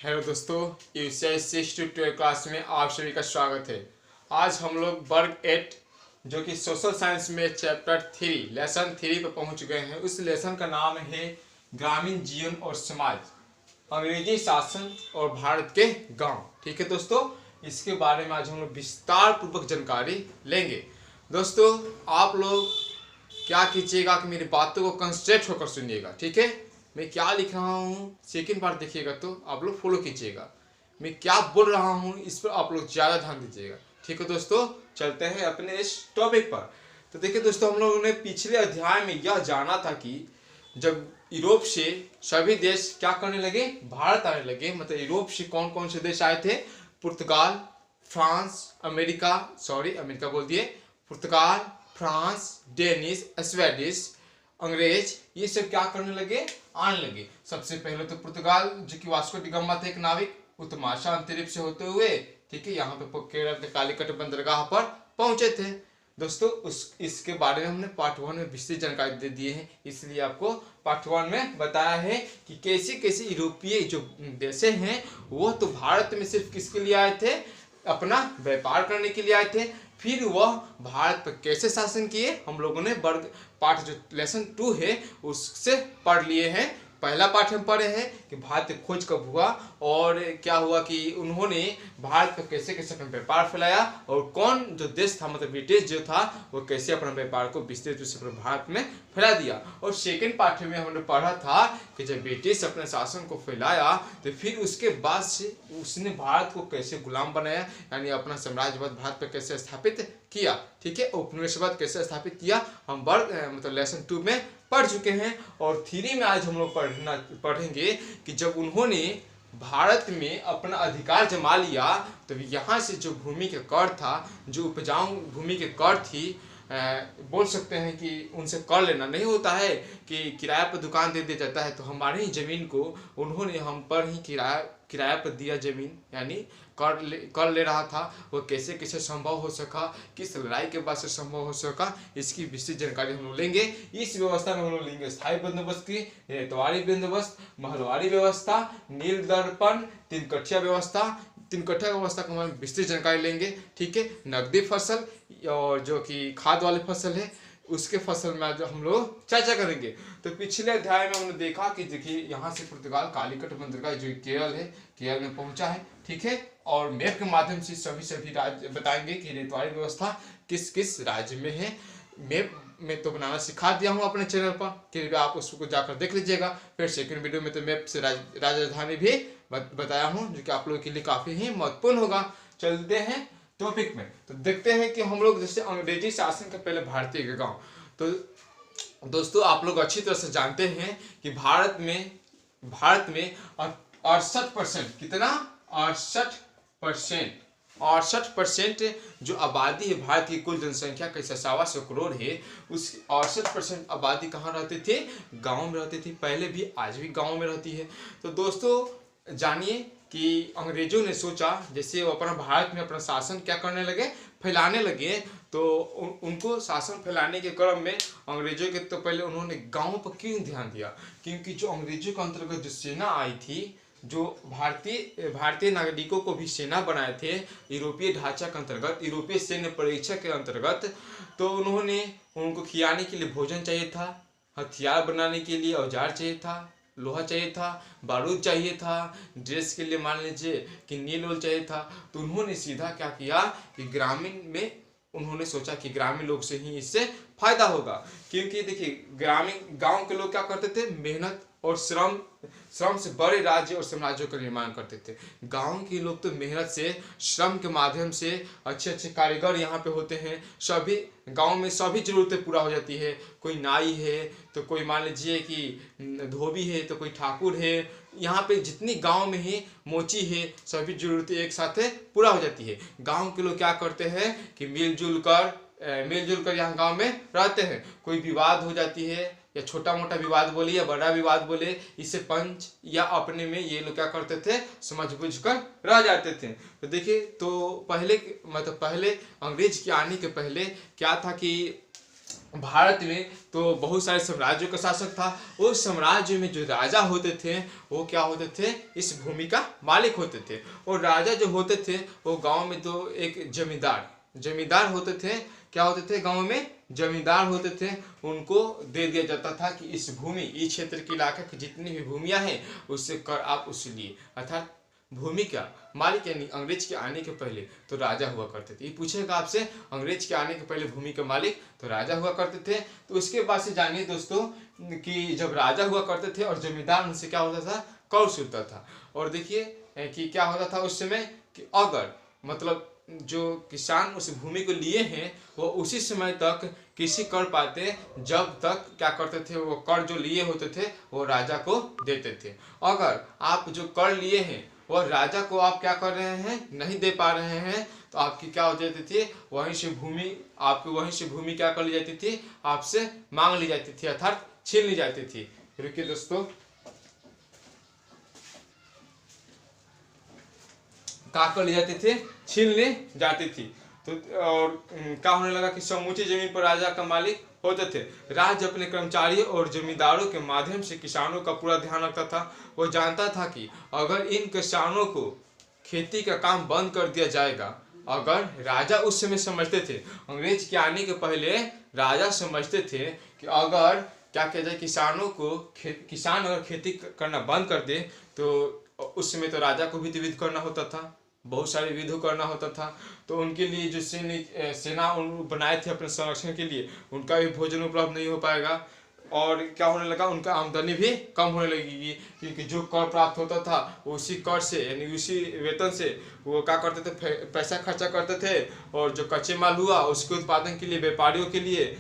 Hello दोस्तों, UCI 6 to 12 class में आप सभी का स्वागत है। आज हम लोग वर्ग 8 जो कि सोशल साइंस में चैप्टर 3 लेसन 3 पर पहुंच गए हैं। उस लेसन का नाम है ग्रामीण जीवन और समाज, अंग्रेजी शासन और भारत के गांव। ठीक है दोस्तों, इसके बारे में आज हम लोग विस्तार पूर्वक जानकारी लेंगे। दोस्तों, आप लोग क्या कीजिएगा कि मेरी बातों को कंसंट्रेट होकर सुनिएगा। ठीक है, मैं क्या लिख रहा हूँ सेकंड बार देखिएगा तो आप लोग फॉलो कीजिएगा। मैं क्या बोल रहा हूँ इस पर आप लोग ज़्यादा ध्यान दीजिएगा। ठीक है दोस्तों, चलते हैं अपने इस टॉपिक पर। तो देखिए दोस्तों, हम लोगों ने पिछले अध्याय में यह जाना था कि जब यूरोप से सभी देश क्या करने लगे, भारत आने लगे। मतलब यूरोप से कौन कौन से देश आए थे? पुर्तगाल, फ्रांस, अमेरिका बोल दिए, पुर्तगाल, फ्रांस, डेनिश, स्वीडिश, अंग्रेज, ये सब क्या करने लगे, आने लगे। सबसे पहले तो पुर्तगाल, जो कि वास्को डी गामा थे, एक नाविक, वो तो मार्शा अंतरिक्ष से होते हुए ठीक है यहाँ पे केरल के कालीकट बंदरगाह पर पहुंचे थे। दोस्तों, इसके बारे में हमने पार्ट 1 में विस्तृत जानकारी दे दिए हैं, इसलिए आपको पार्ट 1 में बताया है कि कैसे कैसे यूरोपीय जो देश हैं वो तो भारत में सिर्फ किसके लिए आए थे, अपना व्यापार करने के लिए आए थे। फिर वह भारत पर कैसे शासन किए, हम लोगों ने वर्ग पाठ जो लेसन 2 है उससे पढ़ लिए हैं। पहला पाठ हम पढ़े हैं कि भारत की खोज कब हुआ और क्या हुआ कि उन्होंने भारत पर कैसे कैसे अपना व्यापार फैलाया, और कौन जो देश था मतलब ब्रिटिश जो था वो कैसे अपना व्यापार को विस्तृत रूप से भारत में फैला दिया। और सेकेंड पाठ में हमने पढ़ा था कि जब ब्रिटिश अपने शासन को फैलाया तो फिर उसके बाद से उसने भारत को कैसे गुलाम बनाया, यानी अपना साम्राज्यवाद भारत पर कैसे स्थापित किया। ठीक है, उपनिवेशवाद कैसे स्थापित किया हम वर्ग मतलब लेसन 2 में पढ़ चुके हैं। और 3 में आज हम लोग पढ़ेंगे कि जब उन्होंने भारत में अपना अधिकार जमा लिया तो यहाँ से जो भूमि के कर था, जो उपजाऊ भूमि के कर थी, बोल सकते हैं कि उनसे कर लेना नहीं होता है कि किराया पर दुकान दे दिया जाता है। तो हमारी ही जमीन को उन्होंने हम पर ही किराया पर दिया जमीन, यानी कर ले रहा था। वो कैसे कैसे संभव हो सका, किस लड़ाई के बाद से संभव हो सका, इसकी विस्तृत जानकारी हम लोग लेंगे। इस व्यवस्था में हम लोग लेंगे स्थायी बंदोबस्त की, रेतवाड़ी बंदोबस्त, महलवाड़ी व्यवस्था, नील दर्पण, तीन कठिया व्यवस्था का हम विस्तृत जानकारी लेंगे। ठीक है, नकदी फसल और जो कि खाद वाली फसल है उसके फसल में आज हम लोग चर्चा करेंगे। तो पिछले अध्याय में हमने देखा कि देखिए यहाँ से पुर्तगाल कालीकट बंदरगाह जो केरल है, केरल में पहुंचा है। ठीक है, और मैप के माध्यम से सभी राज्य बताएंगे कि रेतवाड़ी व्यवस्था किस किस राज्य में है। मैप में तो बनाना सिखा दिया हूँ अपने चैनल पर, कि आप उसको जाकर देख लीजिएगा। फिर सेकंड वीडियो में तो मैप से राजधानी भी बताया हूँ, जो कि आप लोगों के लिए काफी ही महत्वपूर्ण होगा। चलते हैं टॉपिक में, तो देखते हैं कि हम लोग जैसे अंग्रेजी शासन के पहले भारतीय के गांव। तो दोस्तों, आप लोग अच्छी तरह से जानते हैं कि भारत में 68% कितना, 68% जो आबादी है भारत की कुल जनसंख्या का 100 करोड़ है, उस 68% आबादी कहाँ रहते थे, गांव में रहते थे। पहले भी आज भी गांव में रहती है। तो दोस्तों जानिए कि अंग्रेजों ने सोचा जैसे वो अपना भारत में अपना शासन क्या करने लगे, फैलाने लगे। तो उनको शासन फैलाने के क्रम में अंग्रेजों के तो पहले उन्होंने गांव पर क्यों ध्यान दिया, क्योंकि जो अंग्रेजों के अंतर्गत जो सेना आई थी, जो भारतीय नागरिकों को भी सेना बनाए थे यूरोपीय ढांचा के अंतर्गत, यूरोपीय सैन्य परीक्षा के अंतर्गत, तो उन्होंने उनको खिलाने के लिए भोजन चाहिए था, हथियार बनाने के लिए औजार चाहिए था, लोहा चाहिए था, बारूद चाहिए था, ड्रेस के लिए मान लीजिए कि नील वोल चाहिए था। तो उन्होंने सीधा क्या किया कि ग्रामीण में उन्होंने सोचा कि ग्रामीण लोग से ही इससे फायदा होगा। क्योंकि देखिए ग्रामीण गांव के लोग क्या करते थे, मेहनत और श्रम से बड़े राज्य और साम्राज्यों का निर्माण करते थे। गांव के लोग तो मेहनत से, श्रम के माध्यम से अच्छे अच्छे कारीगर यहाँ पे होते हैं। सभी गांव में सभी जरूरतें पूरा हो जाती है। कोई नाई है तो कोई मान लीजिए कि धोबी है तो कोई ठाकुर है। यहाँ पे जितनी गांव में ही मोची है, सभी जरूरतें एक साथ पूरा हो जाती है। गांव के लोग क्या करते हैं कि मिलजुल कर यहाँ गांव में रहते हैं। कोई विवाद हो जाती है, या छोटा मोटा विवाद बोले या बड़ा विवाद बोले, इसे पंच या अपने में ये लोग क्या करते थे, समझ बूझ कर रह जाते थे। तो देखिए, तो पहले अंग्रेज के आने के पहले क्या था कि भारत में तो बहुत सारे साम्राज्यों का शासक था। उस साम्राज्य में जो राजा होते थे वो क्या होते थे, इस भूमि का मालिक होते थे। और राजा जो होते थे वो गांव में तो एक जमींदार होते थे। क्या होते थे, गांव में जमींदार होते थे। उनको दे दिया जाता था कि इस भूमि, इस क्षेत्र के इलाके की जितनी भी भूमियां हैं उससे कर आप उससे लिए। अर्थात भूमि का मालिक यानी अंग्रेज के आने के पहले तो राजा हुआ करते थे। ये पूछेगा आपसे, अंग्रेज के आने के पहले भूमि के मालिक तो राजा हुआ करते थे। तो उसके बाद से जानिए दोस्तों कि जब राजा हुआ करते थे और जमींदार उनसे क्या होता था, कर सुनता था। और देखिए कि क्या होता था उस समय कि अगर मतलब जो किसान उस भूमि को लिए हैं वो उसी समय तक कृषि कर पाते जब तक क्या करते थे, वो कर जो लिए होते थे वो राजा को देते थे। अगर आप जो कर लिए हैं वो राजा को आप क्या कर रहे हैं, नहीं दे पा रहे हैं, तो आपकी क्या हो जाती थी, वहीं से भूमि क्या कर ली जाती थी, आपसे मांग ली जाती थी, अर्थात छीन ली जाती थी। रुकिए दोस्तों, क्या कर ली जाती थी, छीन ली जाती थी। तो और क्या होने लगा कि समूची जमीन पर राजा का मालिक होते थे। राज्य अपने कर्मचारियों और जमींदारों के माध्यम से किसानों का पूरा ध्यान रखता था। वो जानता था कि अगर इन किसानों को खेती का काम बंद कर दिया जाएगा, अगर राजा उस समय समझते थे, अंग्रेज के आने के पहले राजा समझते थे कि अगर क्या कहते हैं किसानों को किसान अगर खेती करना बंद कर दे तो उस समय तो राजा को भी तो युद्ध करना होता था, बहुत सारे युद्ध करना होता था। तो उनके लिए जो सेना बनाए थे अपने संरक्षण के लिए, उनका भी भोजन उपलब्ध नहीं हो पाएगा। और क्या होने लगा, उनका आमदनी भी कम होने लगेगी, क्योंकि जो कर प्राप्त होता था उसी कर से यानी उसी वेतन से वो क्या करते थे, पैसा खर्चा करते थे। और जो कच्चे माल हुआ उसके उत्पादन के लिए व्यापारियों के लिए,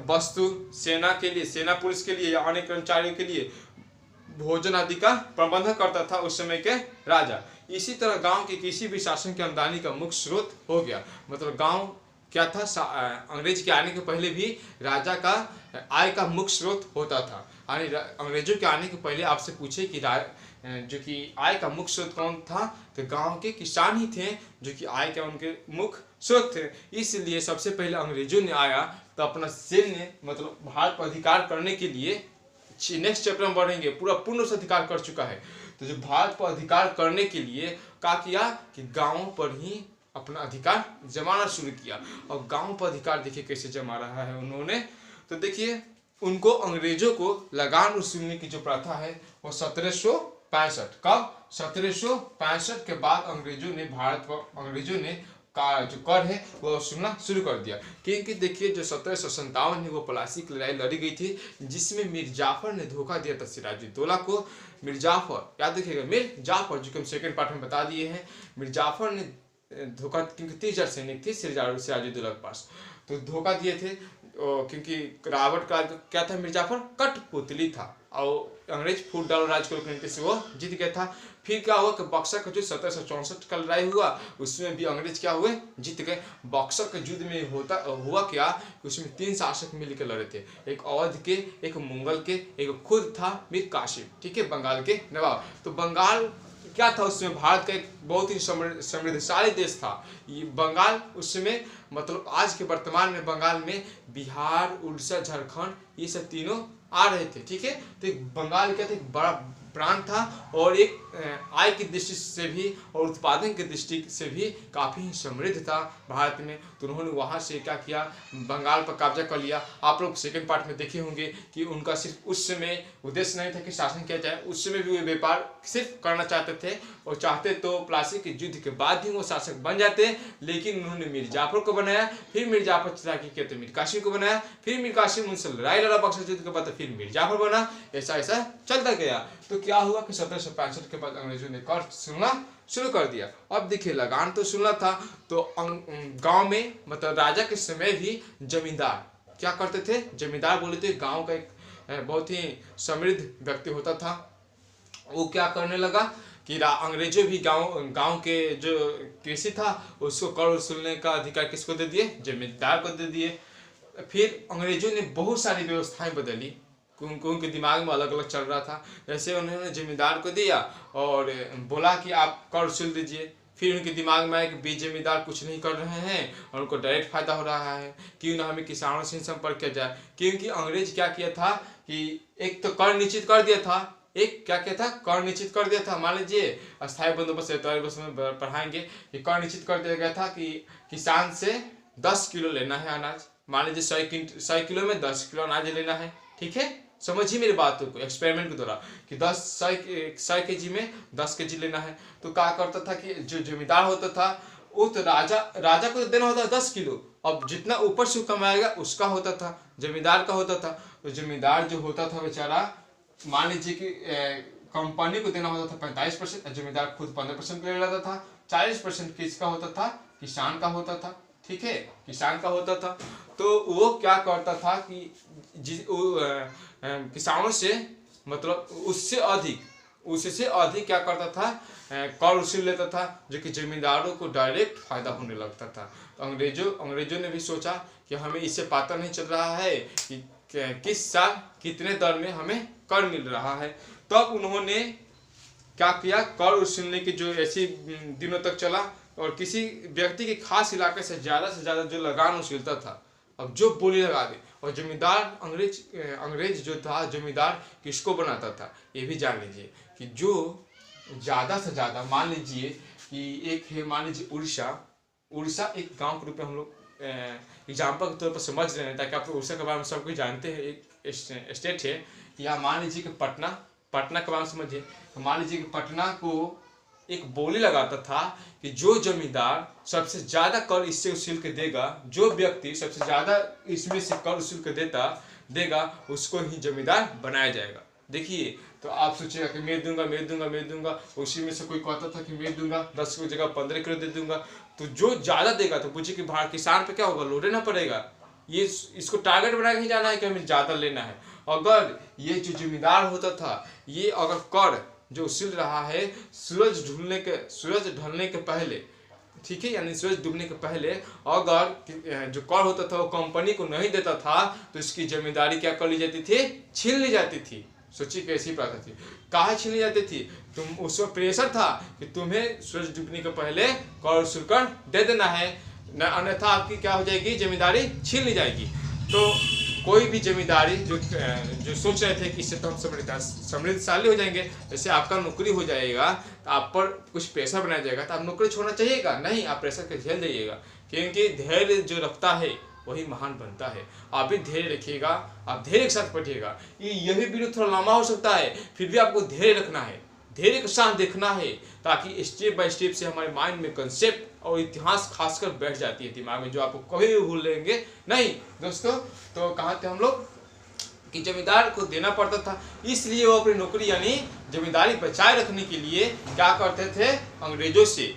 वस्तु सेना के लिए, सेना पुलिस के लिए या अन्य कर्मचारियों के लिए भोजन आदि का प्रबंधन करता था उस समय के राजा। इसी तरह गांव के किसी भी शासन की आमदनी का मुख्य स्रोत हो गया। मतलब गांव क्या था, अंग्रेज के आने के पहले भी राजा का आय का मुख्य स्रोत होता था। यानी अंग्रेजों के आने के पहले आपसे पूछे कि जो कि आय का मुख्य स्रोत कौन था, तो गांव के किसान ही थे जो कि आय के उनके मुख्य स्रोत थे। इसलिए सबसे पहले अंग्रेजों ने आया तो अपना सैन्य मतलब भारत पर अधिकार करने के लिए, नेक्स्ट चैप्टर में बढ़ेंगे, पूरा पूर्ण से अधिकार कर चुका है। तो जो भारत पर अधिकार करने के लिए क्या किया कि गांवों पर ही अपना अधिकार जमाना शुरू किया। और गांव पर अधिकार देखिए कैसे जमा रहा है उन्होंने। तो देखिए उनको अंग्रेजों को लगान वसूलने की जो प्रथा है वो 1765, कब 1765 के बाद अंग्रेजों ने का जो कर है वो सुनना शुरू कर दिया। क्योंकि देखिए जो 1757 में वो प्लासी की लड़ाई लड़ी गई थी जिसमें मीर जाफर ने धोखा दिया था सिराजुद्दौला को। मीर जाफर याद रखिएगा, मीर जाफर जो कि हम सेकंड पार्ट में बता दिए हैं, मीर जाफर ने धोखा, क्योंकि 30,000 सैनिक थे सिराजुद्दौला के पास, तो धोखा दिए थे। क्योंकि रावट का क्या था, मीर जाफर कठपुतली था और अंग्रेज फूट डालो राज को नीति से वो जीत गया था। फिर क्या हुआ कि बक्सर का जो 1764 का लड़ाई हुआ उसमें भी अंग्रेज क्या हुए, जीत गए। बक्सर के युद्ध में हुआ क्या कि उसमें 3 शासक मिलकर लड़े थे, एक अवध के, एक मुगल के, एक खुद था मीर कासिम, ठीक है, बंगाल के नवाब। तो बंगाल क्या था उस समय, भारत का एक बहुत ही समृद्धशाली देश था ये बंगाल। उस समय मतलब आज के वर्तमान में बंगाल में बिहार, उड़ीसा, झारखंड ये सब तीनों आ रहे थे, ठीक है। तो एक बंगाल क्या था, एक बड़ा प्रांत था और एक आय की दृष्टि से भी और उत्पादन की दृष्टि से भी काफ़ी समृद्ध था भारत में। तो उन्होंने वहाँ से क्या किया, बंगाल पर कब्जा कर लिया। आप लोग सेकंड पार्ट में देखे होंगे कि उनका सिर्फ उस समय उद्देश्य नहीं था कि शासन किया जाए, उस समय भी वे व्यापार सिर्फ करना चाहते थे और चाहते तो प्लासी के युद्ध के बाद ही वो शासक बन जाते। लेकिन उन्होंने मीर जाफर को बनाया, फिर मीर जाफर चिराकी किया तो मीर कासिम को बनाया, फिर मीर कासिम उनसे लड़ाई लड़ा बक्सर युद्ध के बाद, फिर मीर जाफर बना, ऐसा ऐसा चलता गया। तो क्या हुआ कि 1765 के बाद अंग्रेजों ने कर सुनना शुरू कर दिया। अब देखिए लगान तो सुनना था, तो गांव में मतलब राजा के समय भी जमींदार क्या करते थे, जमींदार बोले थे गांव का एक बहुत ही समृद्ध व्यक्ति होता था। वो क्या करने लगा कि अंग्रेजों भी गांव के जो कृषि था उसको कर वसूलने का अधिकार किसको दे दिए, जमींदार को दे दिए। फिर अंग्रेजों ने बहुत सारी व्यवस्थाएं बदली, उनके दिमाग में अलग अलग चल रहा था। जैसे उन्होंने जमींदार को दिया और बोला कि आप कर वसूल दीजिए, फिर उनके दिमाग में आया कि बी जमींदार कुछ नहीं कर रहे हैं और उनको डायरेक्ट फायदा हो रहा है, क्यों ना हमें किसानों से संपर्क किया जाए। क्योंकि अंग्रेज क्या किया था कि एक तो कर निश्चित कर दिया था, एक क्या किया था, कर निश्चित कर दिया था। मान लीजिए अस्थायी बंदोबस्त एतवारी बस में पढ़ाएंगे कि कर निश्चित कर दिया गया था कि किसान से 10 किलो लेना है अनाज। मान लीजिए 100 किलो में 10 किलो अनाज लेना है, ठीक है। समझिए मेरी बात को, एक्सपेरिमेंट के द्वारा कि 100 केजी में 10 केजी लेना है। तो क्या करता था कि जो जमींदार होता था वो तो राजा को देना होता था 10 किलो, अब जितना ऊपर से कमाएगा उसका होता था, जमींदार का होता था। तो जमींदार जो होता था बेचारा, मान लीजिए कि कंपनी को देना होता था 45%, जमींदार खुद 15% ले लेता था। 40% किसका होता था, किसान का होता था, ठीक है, किसान का होता था। तो वो क्या करता था कि किसानों से मतलब उससे अधिक क्या करता था, कर वसूल लेता था, जो कि जमींदारों को डायरेक्ट फायदा होने लगता था। तो अंग्रेजों ने भी सोचा कि हमें इससे पता नहीं चल रहा है कि किस साल कितने दर में हमें कर मिल रहा है। तब उन्होंने क्या किया, कर वसूलने की जो ऐसी दिनों तक चला और किसी व्यक्ति के खास इलाके से ज़्यादा जो लगान वसूलता था, अब जो बोली लगा दे। और जमींदार अंग्रेज जो था, जमींदार किसको बनाता था ये भी जान लीजिए कि जो ज़्यादा से ज़्यादा, मान लीजिए कि एक है, मान लीजिए उड़ीसा एक गांव के रूप में हम लोग एग्जाम्पल के तौर पर समझ रहे हैं, ताकि आप उड़ीसा के बारे में सब कुछ जानते हैं। एक स्टेट है, या मान लीजिए कि पटना के बारे में समझिए। मान लीजिए कि पटना को एक बोली लगाता था कि जो जमींदार सबसे ज्यादा कर इससे वसूल के देगा, जो व्यक्ति सबसे ज्यादा इसमें से कर वसूल के देगा उसको ही जमींदार बनाया जाएगा। देखिए, तो आप सोचिएगा कि मैं दूंगा, उसी में से कोई कहता था कि मैं दूंगा 10 की जगह 15 किलो दे दूंगा। तो जो ज्यादा देगा तो पूछिए कि भारत किसान पे क्या होगा, लोड ना पड़ेगा। ये इसको टारगेट बना के ही जाना है कि हमें ज्यादा लेना है। अगर ये जो जमींदार होता था, ये अगर कर जो उछल रहा है सूरज ढलने के पहले, ठीक है, यानी सूरज डूबने के पहले अगर जो कर होता था वो कंपनी को नहीं देता था, तो इसकी जिम्मेदारी क्या कर ली जाती थी, छीन ली जाती थी। सोचिए कैसी बात थी, काहे छीन ली जाती थी, तुम उसमें प्रेशर था कि तुम्हें सूरज डूबने के पहले कर वसूल कर दे देना है, अन्यथा आपकी क्या हो जाएगी, जिम्मेदारी छीन ली जाएगी। तो कोई भी जिम्मेदारी जो सोच रहे थे कि इससे तो हम समृद्धशाली हो जाएंगे, जैसे आपका नौकरी हो जाएगा तो आप पर कुछ प्रेशर बनाया जाएगा, तो आप नौकरी छोड़ना चाहिएगा नहीं, आप प्रेशर के झेल जाइएगा, क्योंकि धैर्य जो रखता है वही महान बनता है। आप भी धैर्य रखिएगा, आप धैर्य के साथ पढ़िएगा। यही वीडियो थोड़ा लंबा हो सकता है, फिर भी आपको धैर्य रखना है, धैर्य के साथ देखना है, ताकि स्टेप बाय स्टेप से हमारे माइंड में कंसेप्ट और इतिहास खासकर बैठ जाती है दिमाग में, जो आपको कभी भी भूल लेंगे नहीं। दोस्तों, तो कहाँ थे हम लोग कि जमींदार को देना पड़ता था, इसलिए वो अपनी नौकरी यानी जिम्मेदारी बचाए रखने के लिए क्या करते थे, अंग्रेजों से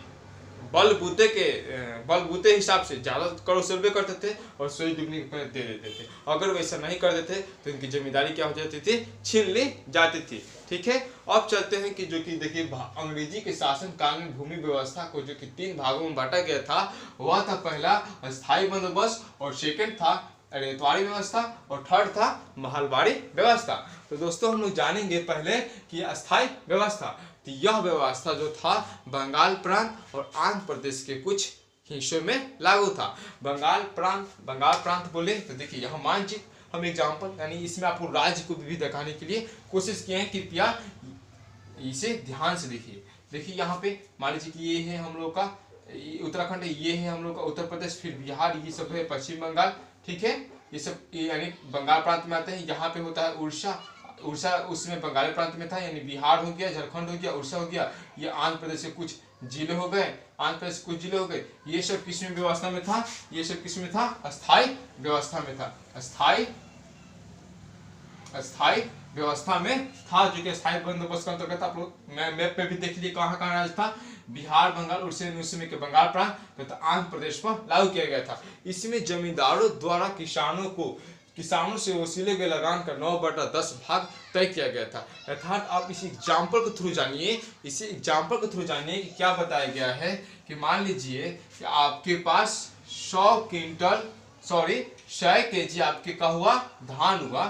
बलबूते हिसाब से ज़्यादा कर वसूल करते थे और सूरज डूबने के पहले दे देते थे। अगर वैसा नहीं कर देते तो इनकी जिम्मेदारी क्या हो जाती थी, छीन ली जाती थी। ठीक है, अब चलते हैं कि जो कि देखिए अंग्रेजी के शासन काल में भूमि व्यवस्था को जो कि 3 भागों में बांटा गया था, वह था पहला अस्थायी बंदोबस्त, और सेकंड था रेतवारी व्यवस्था, और थर्ड था महलवाड़ी व्यवस्था। तो दोस्तों हम लोग जानेंगे पहले कि अस्थायी व्यवस्था। तो यह व्यवस्था जो था बंगाल प्रांत और आंध्र प्रदेश के कुछ हिस्सों में लागू था। बंगाल प्रांत बोले तो देखिए यहाँ मानचित्र हम एग्जाम्पल यानी इसमें आपको राज्य को भी दिखाने के लिए कोशिश किए हैं, कृपया इसे ध्यान से देखिए। देखिए यहाँ पे मान लीजिए कि ये है हम लोग का उत्तराखंड, ये है हम लोग का उत्तर प्रदेश, फिर बिहार, ये सब है पश्चिम बंगाल। ठीक है, ये सब यानी बंगाल प्रांत में आते हैं। यहाँ पे होता है उड़ीसा उसमें बंगाल प्रांत में था, यानी बिहार हो गया, झारखंड हो गया, उड़ीसा हो गया। ये आंध्र प्रदेश के कुछ जिले हो गए, ये सब किस में व्यवस्था में था, ये सब किस में था, अस्थायी व्यवस्था में था। अस्थायी व्यवस्था में था, जो कि अस्थायी बंदोबस्त का अंतर्गत आप लोग मैप में भी देख लीजिए कहाँ कहाँ राज्य था, बिहार, बंगाल, उड़ीसा के बंगाल प्रांत तथा आंध्र प्रदेश पर लागू किया गया था। इसमें जमींदारों द्वारा किसानों से वसूले गए लगान का 9/10 भाग तय किया गया था। अर्थात आप इस एग्जाम्पल के थ्रू जानिए, कि क्या बताया गया है कि मान लीजिए कि आपके पास 100 केजी आपके का हुआ धान हुआ,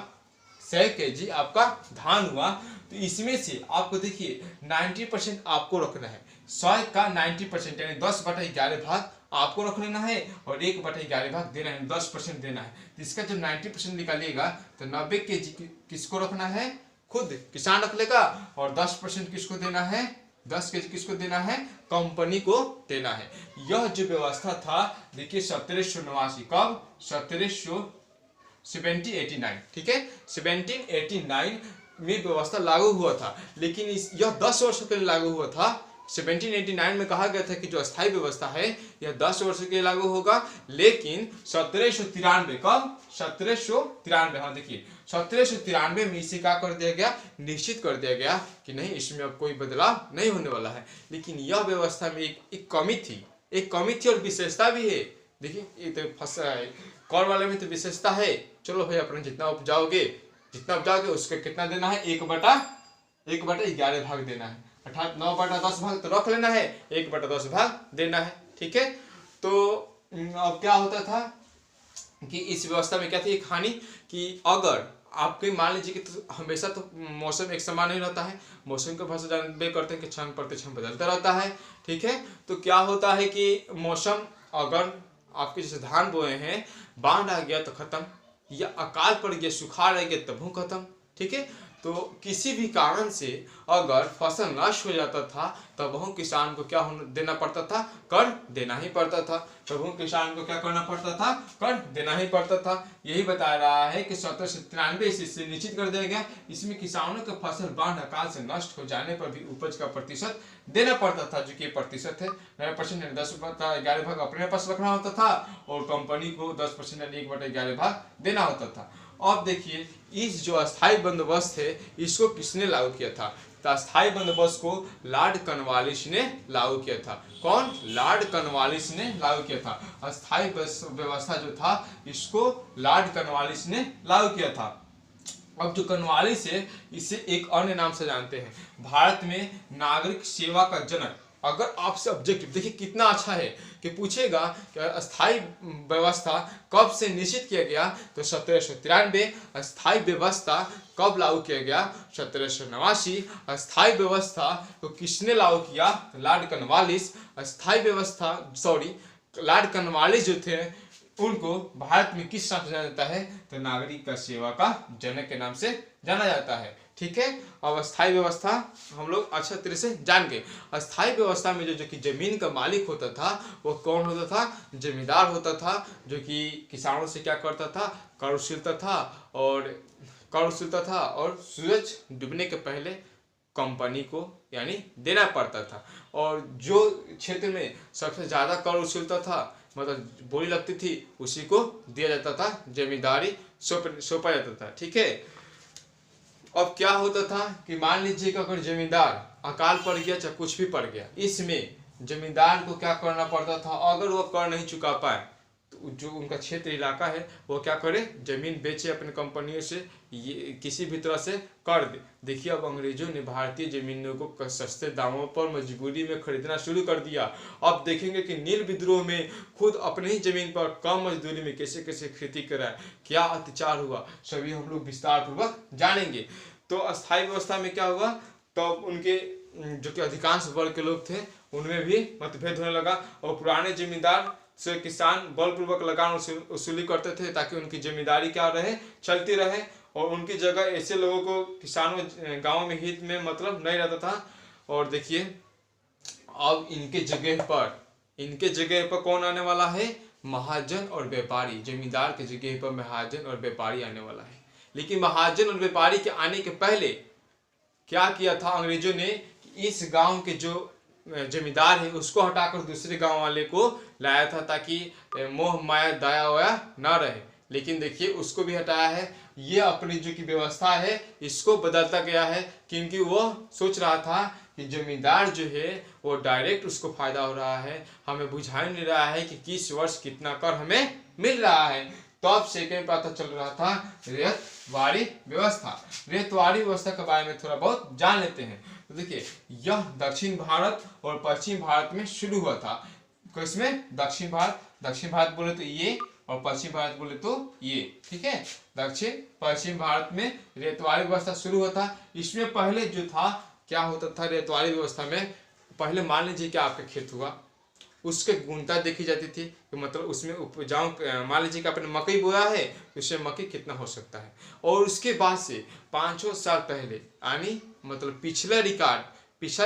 100 kg आपका धान हुआ, तो इसमें से आपको देखिए 90% आपको रखना है। 100 का 90% यानी 10/11 भाग आपको रख लेना है और 1/11 भाग देना है, 10% देना है। तो इसका जब 90% निकालिएगा तो 90 kg किसको रखना है, खुद किसान रख लेगा, और 10% किसको देना है, 10 kg किसको देना है, कंपनी को देना है। यह जो व्यवस्था था देखिए 1789, कब, 1789, ठीक है, 1789 में व्यवस्था लागू हुआ था। लेकिन यह 10 वर्षों के लिए लागू हुआ था। 1789 में कहा गया था कि जो अस्थायी व्यवस्था है यह 10 वर्ष के लिए लागू होगा। लेकिन 1793, कब, 1793, हाँ देखिए 1793 में इसे क्या कर दिया गया, निश्चित कर दिया गया कि नहीं, इसमें अब कोई बदलाव नहीं होने वाला है। लेकिन यह व्यवस्था में एक कमी थी, और विशेषता भी है। देखिए ये तो फंसा है, कौर वाले में तो विशेषता है। चलो भाई अपने जितना उपजाओगे उसका कितना देना है, 1/11 भाग देना है, अर्थात 9/10 भाग तो रख लेना है, 1/10 भाग देना है, ठीक है। तो अब क्या होता था कि इस व्यवस्था में क्या थी एक हानि, कि अगर आपके मान लीजिए कि तो हमेशा तो मौसम एक समान नहीं रहता है, मौसम के भाषा जानबे करते हैं कि क्षण प्रतिक्षण बदलता रहता है, ठीक है। तो क्या होता है कि मौसम, अगर आपके जैसे धान बोए हैं, बाढ़ आ गया तो खत्म, या अकाल पड़ गया, सुखाड़ आ गया तब वो खत्म, ठीक है। तो किसी भी कारण से अगर फसल नष्ट हो जाता था तब वह किसान को क्या देना पड़ता था, कर देना ही पड़ता था। तब वह किसान को क्या करना पड़ता था, कर देना ही पड़ता था। यही बता रहा है कि 1793 से निश्चित कर दिया गया। इसमें किसानों के फसल बाढ़ अकाल से नष्ट हो जाने पर भी उपज का प्रतिशत देना पड़ता था, जो कि प्रतिशत है 9%, 10/11 भाग अपने पास रखना होता था और कंपनी को 10% यानी 1/11 भाग देना होता था। अब देखिए इस जो अस्थायी बंदोबस्त है इसको किसने लागू किया था, तो अस्थायी बंदोबस्त को लॉर्ड कॉर्नवालिस ने लागू किया था। कौन, लॉर्ड कॉर्नवालिस ने लागू किया था। अस्थायी व्यवस्था जो था इसको लॉर्ड कॉर्नवालिस ने लागू किया था। अब जो कॉर्नवालिस है इसे एक अन्य नाम से जानते हैं, भारत में नागरिक सेवा का जनक। अगर आपसे ऑब्जेक्टिव देखिए कितना अच्छा है कि पूछेगा कि अस्थायी व्यवस्था कब से निश्चित किया गया, तो 1793। अस्थायी व्यवस्था कब लागू किया गया, 1789। अस्थायी व्यवस्था को किसने लागू किया, तो लॉर्ड कॉर्नवालिस। अस्थायी व्यवस्था लॉर्ड कॉर्नवालिस जो थे उनको भारत में किस नाम से जाना जाता है, तो नागरिक का सेवा का जनक के नाम से जाना जाता है, ठीक है। अब अस्थायी व्यवस्था हम लोग अच्छा तरह से जान गए। अस्थायी व्यवस्था में जो कि जमीन का मालिक होता था वो कौन होता था, जमींदार होता था, जो कि किसानों से क्या करता था, कर वसूलता था और सूरज डूबने के पहले कंपनी को यानी देना पड़ता था। और जो क्षेत्र में सबसे ज्यादा कर वसूलता था, मतलब बोली लगती थी, उसी को दिया जाता था, जमींदारी सौंपा जाता था, ठीक है। अब क्या होता था कि मान लीजिए कि अगर जमींदार अकाल पड़ गया चाहे कुछ भी पड़ गया, इसमें जमींदार को क्या करना पड़ता था, अगर वो कर नहीं चुका पाए तो जो उनका क्षेत्र इलाका है वो क्या करे, जमीन बेचे अपने कंपनियों से, ये किसी भी तरह से कर दे। देखिए अब अंग्रेजों ने भारतीय जमीनों को सस्ते दामों पर मजबूरी में खरीदना शुरू कर दिया। अब देखेंगे कि नील विद्रोह में खुद अपने ही जमीन पर कम मजदूरी में कैसे कैसे खेती कराए, क्या अत्याचार हुआ, सभी हम लोग विस्तार पूर्वक जानेंगे। तो अस्थायी व्यवस्था में क्या हुआ, तो उनके जो कि अधिकांश वर्ग के लोग थे उनमें भी मतभेद होने लगा और पुराने जमींदार से किसान बलपूर्वक लगान वसूली करते थे ताकि उनकी जिम्मेदारी क्या रहे, चलती रहे, और उनकी जगह ऐसे लोगों को किसानों गांव में हित में मतलब नहीं रहता था। और देखिए अब इनके जगह पर कौन आने वाला है, महाजन और व्यापारी। जमींदार के जगह पर महाजन और व्यापारी आने वाला है। लेकिन महाजन और व्यापारी के आने के पहले क्या किया था अंग्रेजों ने, इस गांव के जो जमींदार है उसको हटाकर दूसरे गांव वाले को लाया था ताकि मोह माया दया वया ना रहे। लेकिन देखिए उसको भी हटाया है। ये अपनी जो की व्यवस्था है इसको बदलता गया है, क्योंकि वो सोच रहा था कि जमींदार जो है वो डायरेक्ट उसको फायदा हो रहा है, हमें बुझा नहीं रहा है कि किस वर्ष कितना कर हमें मिल रहा है। तब सेकेंड पता चल रहा था रेतवारी व्यवस्था। रेतवारी व्यवस्था के बारे में थोड़ा बहुत जान लेते हैं। तो देखिए यह दक्षिण भारत और पश्चिम भारत में शुरू हुआ था। किसमें, दक्षिण भारत बोले तो ये और पश्चिम भारत बोले तो ये, ठीक है। दक्षिण पश्चिम भारत में रेतवारी व्यवस्था शुरू होता। इसमें पहले जो था क्या होता था रेतवारी व्यवस्था में, पहले मान लीजिए कि आपका खेत हुआ, उसके गुणता देखी जाती थी कि मतलब उसमें उपजाऊ, मान लीजिए कि आपने मकई बोया है तो उसमें मकई कितना हो सकता है। और उसके बाद से 500 साल पहले यानी मतलब पिछला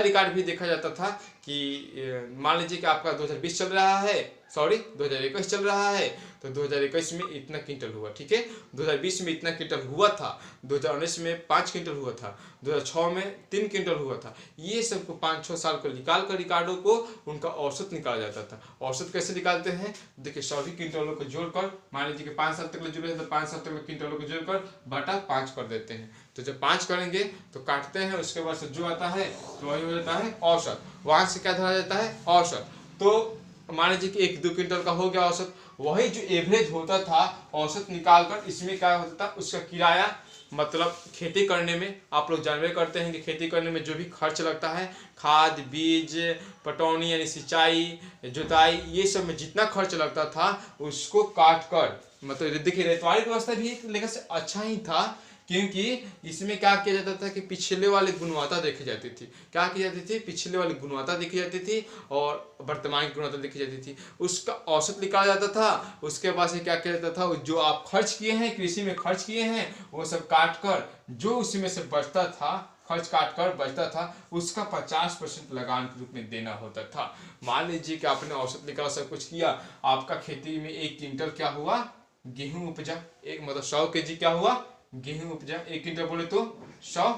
रिकॉर्ड भी देखा जाता था कि मान लीजिए कि आपका 2020 चल रहा है, सॉरी 2021 चल रहा है, तो 2021 में इतना क्विंटल हुआ, ठीक है। 2020 में इतना क्विंटल हुआ था, 2019 में 5 क्विंटल हुआ था, 2006 में 3 क्विंटल हुआ था। ये सबको 5-6 साल को निकाल कर रिकॉर्डों को उनका औसत निकाला जाता था। औसत कैसे निकालते हैं, देखिए सभी क्विंटलों को जोड़कर, मान लीजिए कि 5 साल तक जुड़े हैं तो 5 साल तक क्विंटलों को जोड़कर बटा 5 कर देते हैं। तो जब 5 करेंगे तो काटते हैं, उसके बाद से जो आता है तो वही हो जाता है औसत। वहां से क्या धरा जाता है औसत। तो मान लीजिए कि 1-2 क्विंटल का हो गया औसत, वही जो एवरेज होता था औसत निकालकर इसमें क्या होता था उसका किराया, मतलब खेती करने में आप लोग जानवे करते हैं कि खेती करने में जो भी खर्च लगता है, खाद बीज पटौनी यानी सिंचाई जुताई, ये सब में जितना खर्च लगता था उसको काट कर, मतलब देखिए रेतवारी व्यवस्था भी एक लेकर से अच्छा ही था, क्योंकि इसमें क्या किया जाता था कि पिछले वाली गुणवत्ता देखी जाती थी। क्या की जाती थी, पिछले वाली गुणवत्ता देखी जाती थी और वर्तमान की गुणवत्ता देखी जाती थी, उसका औसत निकाला जाता था। उसके बाद से क्या किया जाता था, जो आप खर्च किए हैं कृषि में खर्च किए हैं वो सब काट कर जो उसमें से बचता था, खर्च काट कर बचता था, उसका 50% लगान के रूप में देना होता था। मान लीजिए कि आपने औसत निकाला, सब कुछ किया, आपका खेती में 1 क्विंटल क्या हुआ गेहूं उपजा, एक मतलब 100 केजी क्या हुआ गेहूं उपजा। 1 क्विंटल बोले तो 100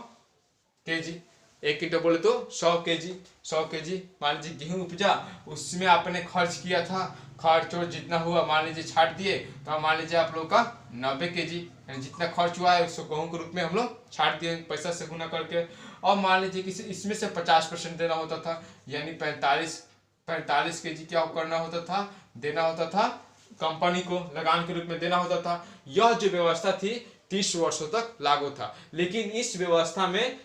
केजी, 1 क्विंटल बोले तो 100 केजी, 100 केजी मान लीजिए गेहूं उपजा, उसमें आपने खर्च किया था, खर्च और जितना हुआ मान लीजिए छाट दिए, तो मान लीजिए आप लोग का 90 केजी, यानी जितना खर्च हुआ है उसको गेहूं के रूप में हम लोग छाट दिए पैसा से गुना करके। और मान लीजिए कि इसमें से 50% देना होता था, यानी 45 केजी क्या करना होता था, देना होता था कंपनी को, लगान के रूप में देना होता था। यह जो व्यवस्था थी 30 वर्षों तक लागू था। लेकिन इस व्यवस्था में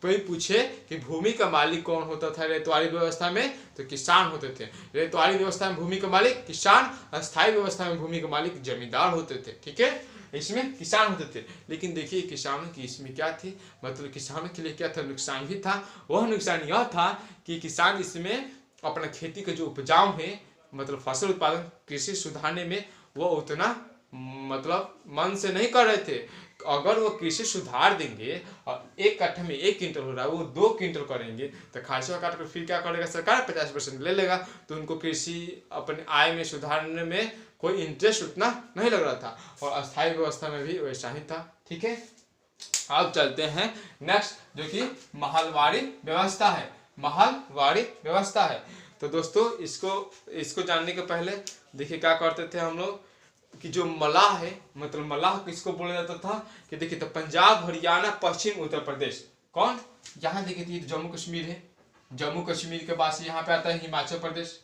कोई पूछे कि भूमि का मालिक कौन होता था रेतवारी व्यवस्था में, तो किसान होते थे। रेतवारी व्यवस्था में भूमि का मालिक किसान, अस्थायी व्यवस्था में भूमि का मालिक जमींदार होते थे, ठीक है। इसमें किसान होते थे। लेकिन देखिए किसानों की इसमें क्या थी, मतलब किसानों के लिए क्या था, नुकसान भी था। वह नुकसान यह था कि किसान इसमें अपना खेती का जो उपजाऊ है, मतलब फसल उत्पादन कृषि सुधारने में वो उतना मतलब मन से नहीं कर रहे थे। अगर वो कृषि सुधार देंगे और 1 कट्ठा में 1 क्विंटल हो रहा है वो 2 क्विंटल करेंगे, तो खर्चा काट कर फिर क्या करेगा सरकार, 50% ले लेगा। तो उनको कृषि अपने आय में सुधारने में कोई इंटरेस्ट उतना नहीं लग रहा था। और अस्थायी व्यवस्था में भी वैसा ही था, ठीक है। अब चलते हैं नेक्स्ट, जो कि महलवारी व्यवस्था है। महलवारी व्यवस्था है तो दोस्तों इसको जानने के पहले देखिए क्या करते थे हम लोग कि जो मलाह है, मतलब मलाह किसको बोला जाता था कि देखिए तो पंजाब हरियाणा पश्चिम उत्तर प्रदेश, कौन यहाँ देखिए जम्मू कश्मीर है, जम्मू कश्मीर के बाद से यहाँ पे आता है हिमाचल प्रदेश,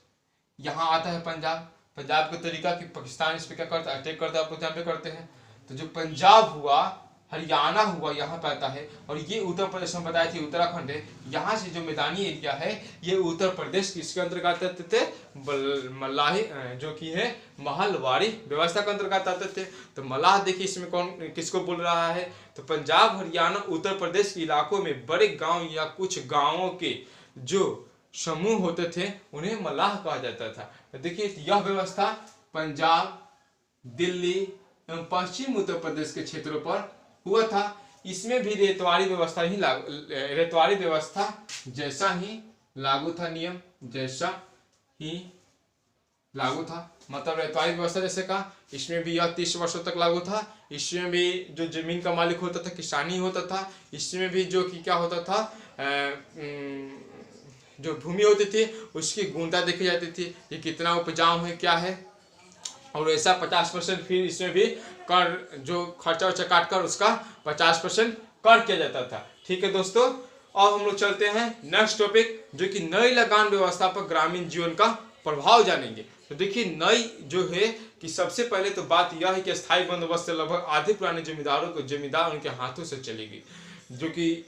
यहाँ आता है पंजाब। पंजाब का तरीका कि पाकिस्तान इस पे क्या करता है, अटैक करता है, आप लोग यहाँ पे करते हैं। तो जो पंजाब हुआ, हरियाणा हुआ, यहाँ पे आता है। और ये उत्तर प्रदेश में बताया थी उत्तराखंड है, यहाँ से जो मैदानी एरिया है ये उत्तर प्रदेश किसके अंतर्गत आते थे, मलाही जो कि है महलवारी व्यवस्था के अंतर्गत आते थे। तो मलाह देखिए इसमें कौन किसको बोल रहा है, तो पंजाब हरियाणा उत्तर प्रदेश के इलाकों में बड़े गाँव या कुछ गाँवों के जो समूह होते थे उन्हें मलाह कहा जाता था। तो देखिए यह व्यवस्था पंजाब, दिल्ली एवं पश्चिम उत्तर प्रदेश के क्षेत्रों पर हुआ था। इसमें भी रेतवारी व्यवस्था जैसा ही लागू था, नियम जैसा ही लागू था। मतलब रेतवारी व्यवस्था जैसे कहा, इसमें भी यह 30 वर्षों तक लागू था। इसमें भी जो जमीन का मालिक होता था किसानी होता था। इसमें भी जो कि क्या होता था, जो भूमि होती थी उसकी गुणता देखी जाती थी कि कितना उपजाऊ है क्या है। और ऐसा 50% फिर इसमें भी कर जो खर्चा वर्चा काट कर उसका 50% कर किया जाता था, ठीक है दोस्तों। अब हम लोग चलते हैं नेक्स्ट टॉपिक, जो कि नई लगान व्यवस्था पर ग्रामीण जीवन का प्रभाव जानेंगे। तो देखिए नई जो है कि सबसे पहले तो बात यह है कि स्थायी बंदोबस्त से लगभग आधे पुराने जमींदार उनके हाथों से चली गई। जो कि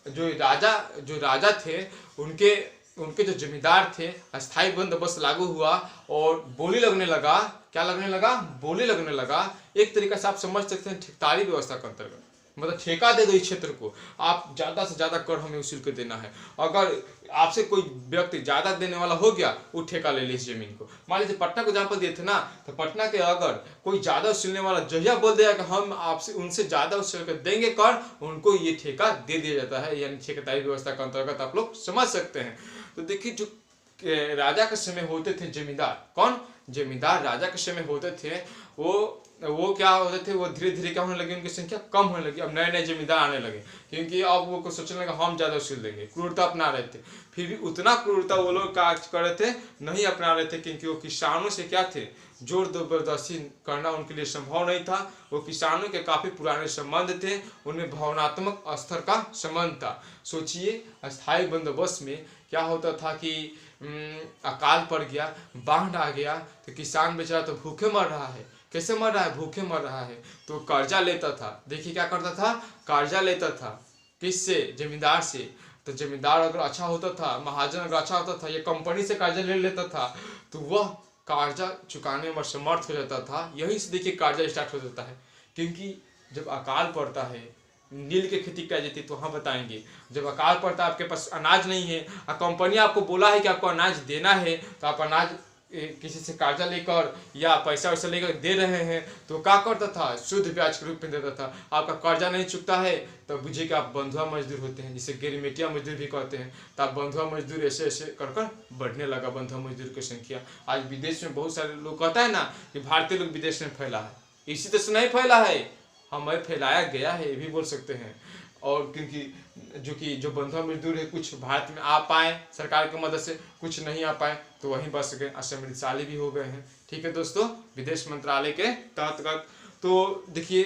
जो राजा थे उनके उनके जो जमींदार थे अस्थायी बंदोबस्त लागू हुआ और बोली लगने लगा। क्या लगने लगा? बोली लगने लगा। एक तरीका से आप समझ सकते हैं ठेकेदारी व्यवस्था के अंतर्गत, मतलब ठेका दे दो इस क्षेत्र को, आप ज्यादा से ज्यादा कर हमें वसूल कर देना है। अगर आपसे कोई व्यक्ति ज्यादा देने वाला हो गया, वो ठेका ले ली इस जमीन को। मान लीजिए पटना को एग्जाम्पल दिए थे ना, तो पटना के अगर कोई ज्यादा वसूलने वाला जहिया बोल दिया कि हम आपसे उनसे ज्यादा वसूल कर देंगे कर, उनको ये ठेका दे दिया जाता है। यानी ठेकेदारी व्यवस्था के अंतर्गत आप लोग समझ सकते हैं। तो देखिए जो राजा के समय होते थे जमींदार, कौन? जमींदार राजा के समय होते थे, वो क्या होते थे, वो धीरे धीरे क्या होने लगे, उनकी संख्या कम होने लगी। अब नए नए जमींदार आने लगे, क्योंकि अब वो को सोचने लगा हम ज्यादा वसूल देंगे, क्रूरता अपना रहे थे। फिर भी उतना क्रूरता वो लोग क्या कर रहे थे, नहीं अपना रहे थे, क्योंकि वो किसानों से क्या थे, जोर जबरदस्ती करना उनके लिए संभव नहीं था। वो किसानों के काफी पुराने संबंध थे, उनमें भावनात्मक स्तर का संबंध था। सोचिए अस्थायी बंदोबस्त में क्या होता था कि अकाल पड़ गया, बाढ़ आ गया, तो किसान बेचारा तो भूखे मर रहा है। कैसे मर रहा है? भूखे मर रहा है। तो कर्जा लेता था। देखिए क्या करता था, कर्जा लेता था। किससे? जमींदार से। तो जमींदार अगर अच्छा होता था, महाजन अगर अच्छा होता था, या कंपनी से कर्जा ले लेता था, तो वह कर्जा चुकाने में समर्थ हो जाता था। यही से देखिए कर्जा स्टार्ट हो जाता है। क्योंकि जब अकाल पड़ता है, नील की खेती की जाती है, तो हाँ बताएंगे, जब अकाल पड़ता है, आपके पास अनाज नहीं है, कंपनी आपको बोला है कि आपको अनाज देना है, तो आप अनाज किसी से कर्जा लेकर या पैसा वैसा लेकर दे रहे हैं, तो क्या करता था, शुद्ध ब्याज के रूप में देता था। आपका कर्जा नहीं चुकता है तो बुझिए कि आप बंधुआ मजदूर होते हैं, जिसे गिरमिटिया मजदूर भी कहते हैं। तो आप बंधुआ मजदूर ऐसे ऐसे कर कर बढ़ने लगा बंधुआ मजदूर की संख्या। आज विदेश में बहुत सारे लोग कहता है ना कि भारतीय लोग विदेश में फैला है, इसी तरह से नहीं फैला है, हमें फैलाया गया है, ये भी बोल सकते हैं। और क्योंकि जो बंधुआ मजदूर है, कुछ भारत में आ पाए सरकार की मदद से, कुछ नहीं आ पाए तो वहीं बस गए, असमृद्धशाली भी हो गए हैं। ठीक है दोस्तों, विदेश मंत्रालय के तहत। तो देखिए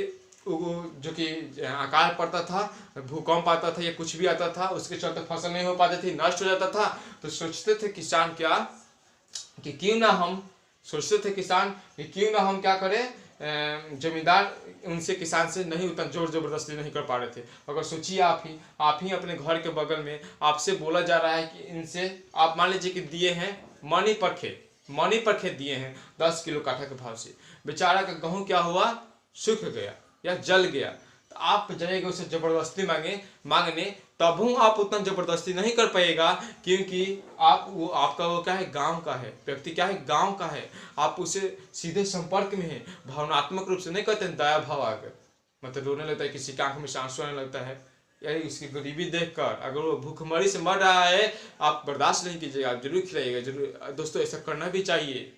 जो कि अकाल पड़ता था, भूकंप आता था या कुछ भी आता था, उसके चलते फसल नहीं हो पाती थी, नष्ट हो जाता था। तो सोचते थे किसान क्या कि क्यों ना हम क्या करें, जमींदार उनसे किसान से नहीं उतना जोर जबरदस्ती नहीं कर पा रहे थे। अगर सोचिए आप ही अपने घर के बगल में आपसे बोला जा रहा है कि इनसे आप मान लीजिए कि दिए हैं मनी पर खेत दिए हैं 10 किलो काठा के भाव से, बेचारा का गेहूं क्या हुआ, सूख गया या जल गया, तो आप जाइएगा उसे जबरदस्ती मांगने, तब आप उतना जबरदस्ती नहीं कर पाएगा, क्योंकि आपका वो क्या है, गांव का है, व्यक्ति क्या है, गांव का है। आप उसे सीधे संपर्क में है, भावनात्मक रूप से नहीं कहते, दया भाव आकर मतलब रोने लगता है, किसी की आंख में आंसू आने लगता है, यही उसकी गरीबी देखकर। अगर वो भूखमरी से मर रहा है, आप बर्दाश्त नहीं कीजिएगा, आप जरूर खिलाइएगा, जरूर। दोस्तों ऐसा करना भी चाहिए,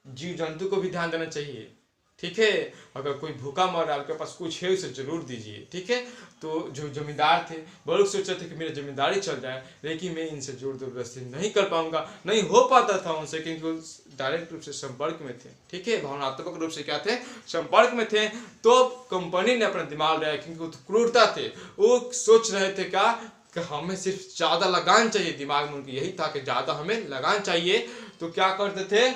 जीव जंतु को भी ध्यान देना चाहिए। ठीक है, अगर कोई भूखा मर रहा है, आपके पास कुछ है, उसे जरूर दीजिए। ठीक है, तो जो जमींदार थे वो लोग सोच रहे थे कि मेरी जमींदारी चल जाए, लेकिन मैं इनसे जोर जबरदस्ती नहीं कर पाऊंगा, नहीं हो पाता था उनसे, क्योंकि डायरेक्ट रूप से संपर्क में थे। ठीक है, भावनात्मक रूप से क्या थे, संपर्क में थे। तो कंपनी ने अपना दिमाग लगाया, क्योंकि वो क्रूरता थे, वो सोच रहे थे क्या कि हमें सिर्फ ज्यादा लगान चाहिए, दिमाग में उनकी यही था कि ज्यादा हमें लगान चाहिए। तो क्या करते थे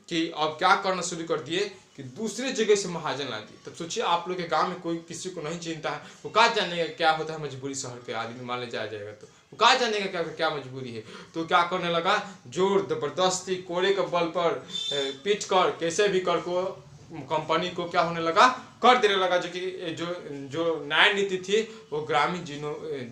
कि अब क्या करना शुरू कर दिए कि दूसरे जगह से महाजन ला दिए। तब सोचिए आप लोग के गांव में कोई किसी को नहीं चिंता है, वो कहाँ जानेगा क्या होता है मजबूरी, शहर के आदमी मान ले जाएगा तो वो कहाँ जानेगा क्या मजबूरी है। तो क्या करने लगा, जोर जबरदस्ती कोड़े के बल पर पीट कर कैसे भी कर को कंपनी को क्या होने लगा, कर देने लगा, जो कि जो न्याय नीति थी वो ग्रामीण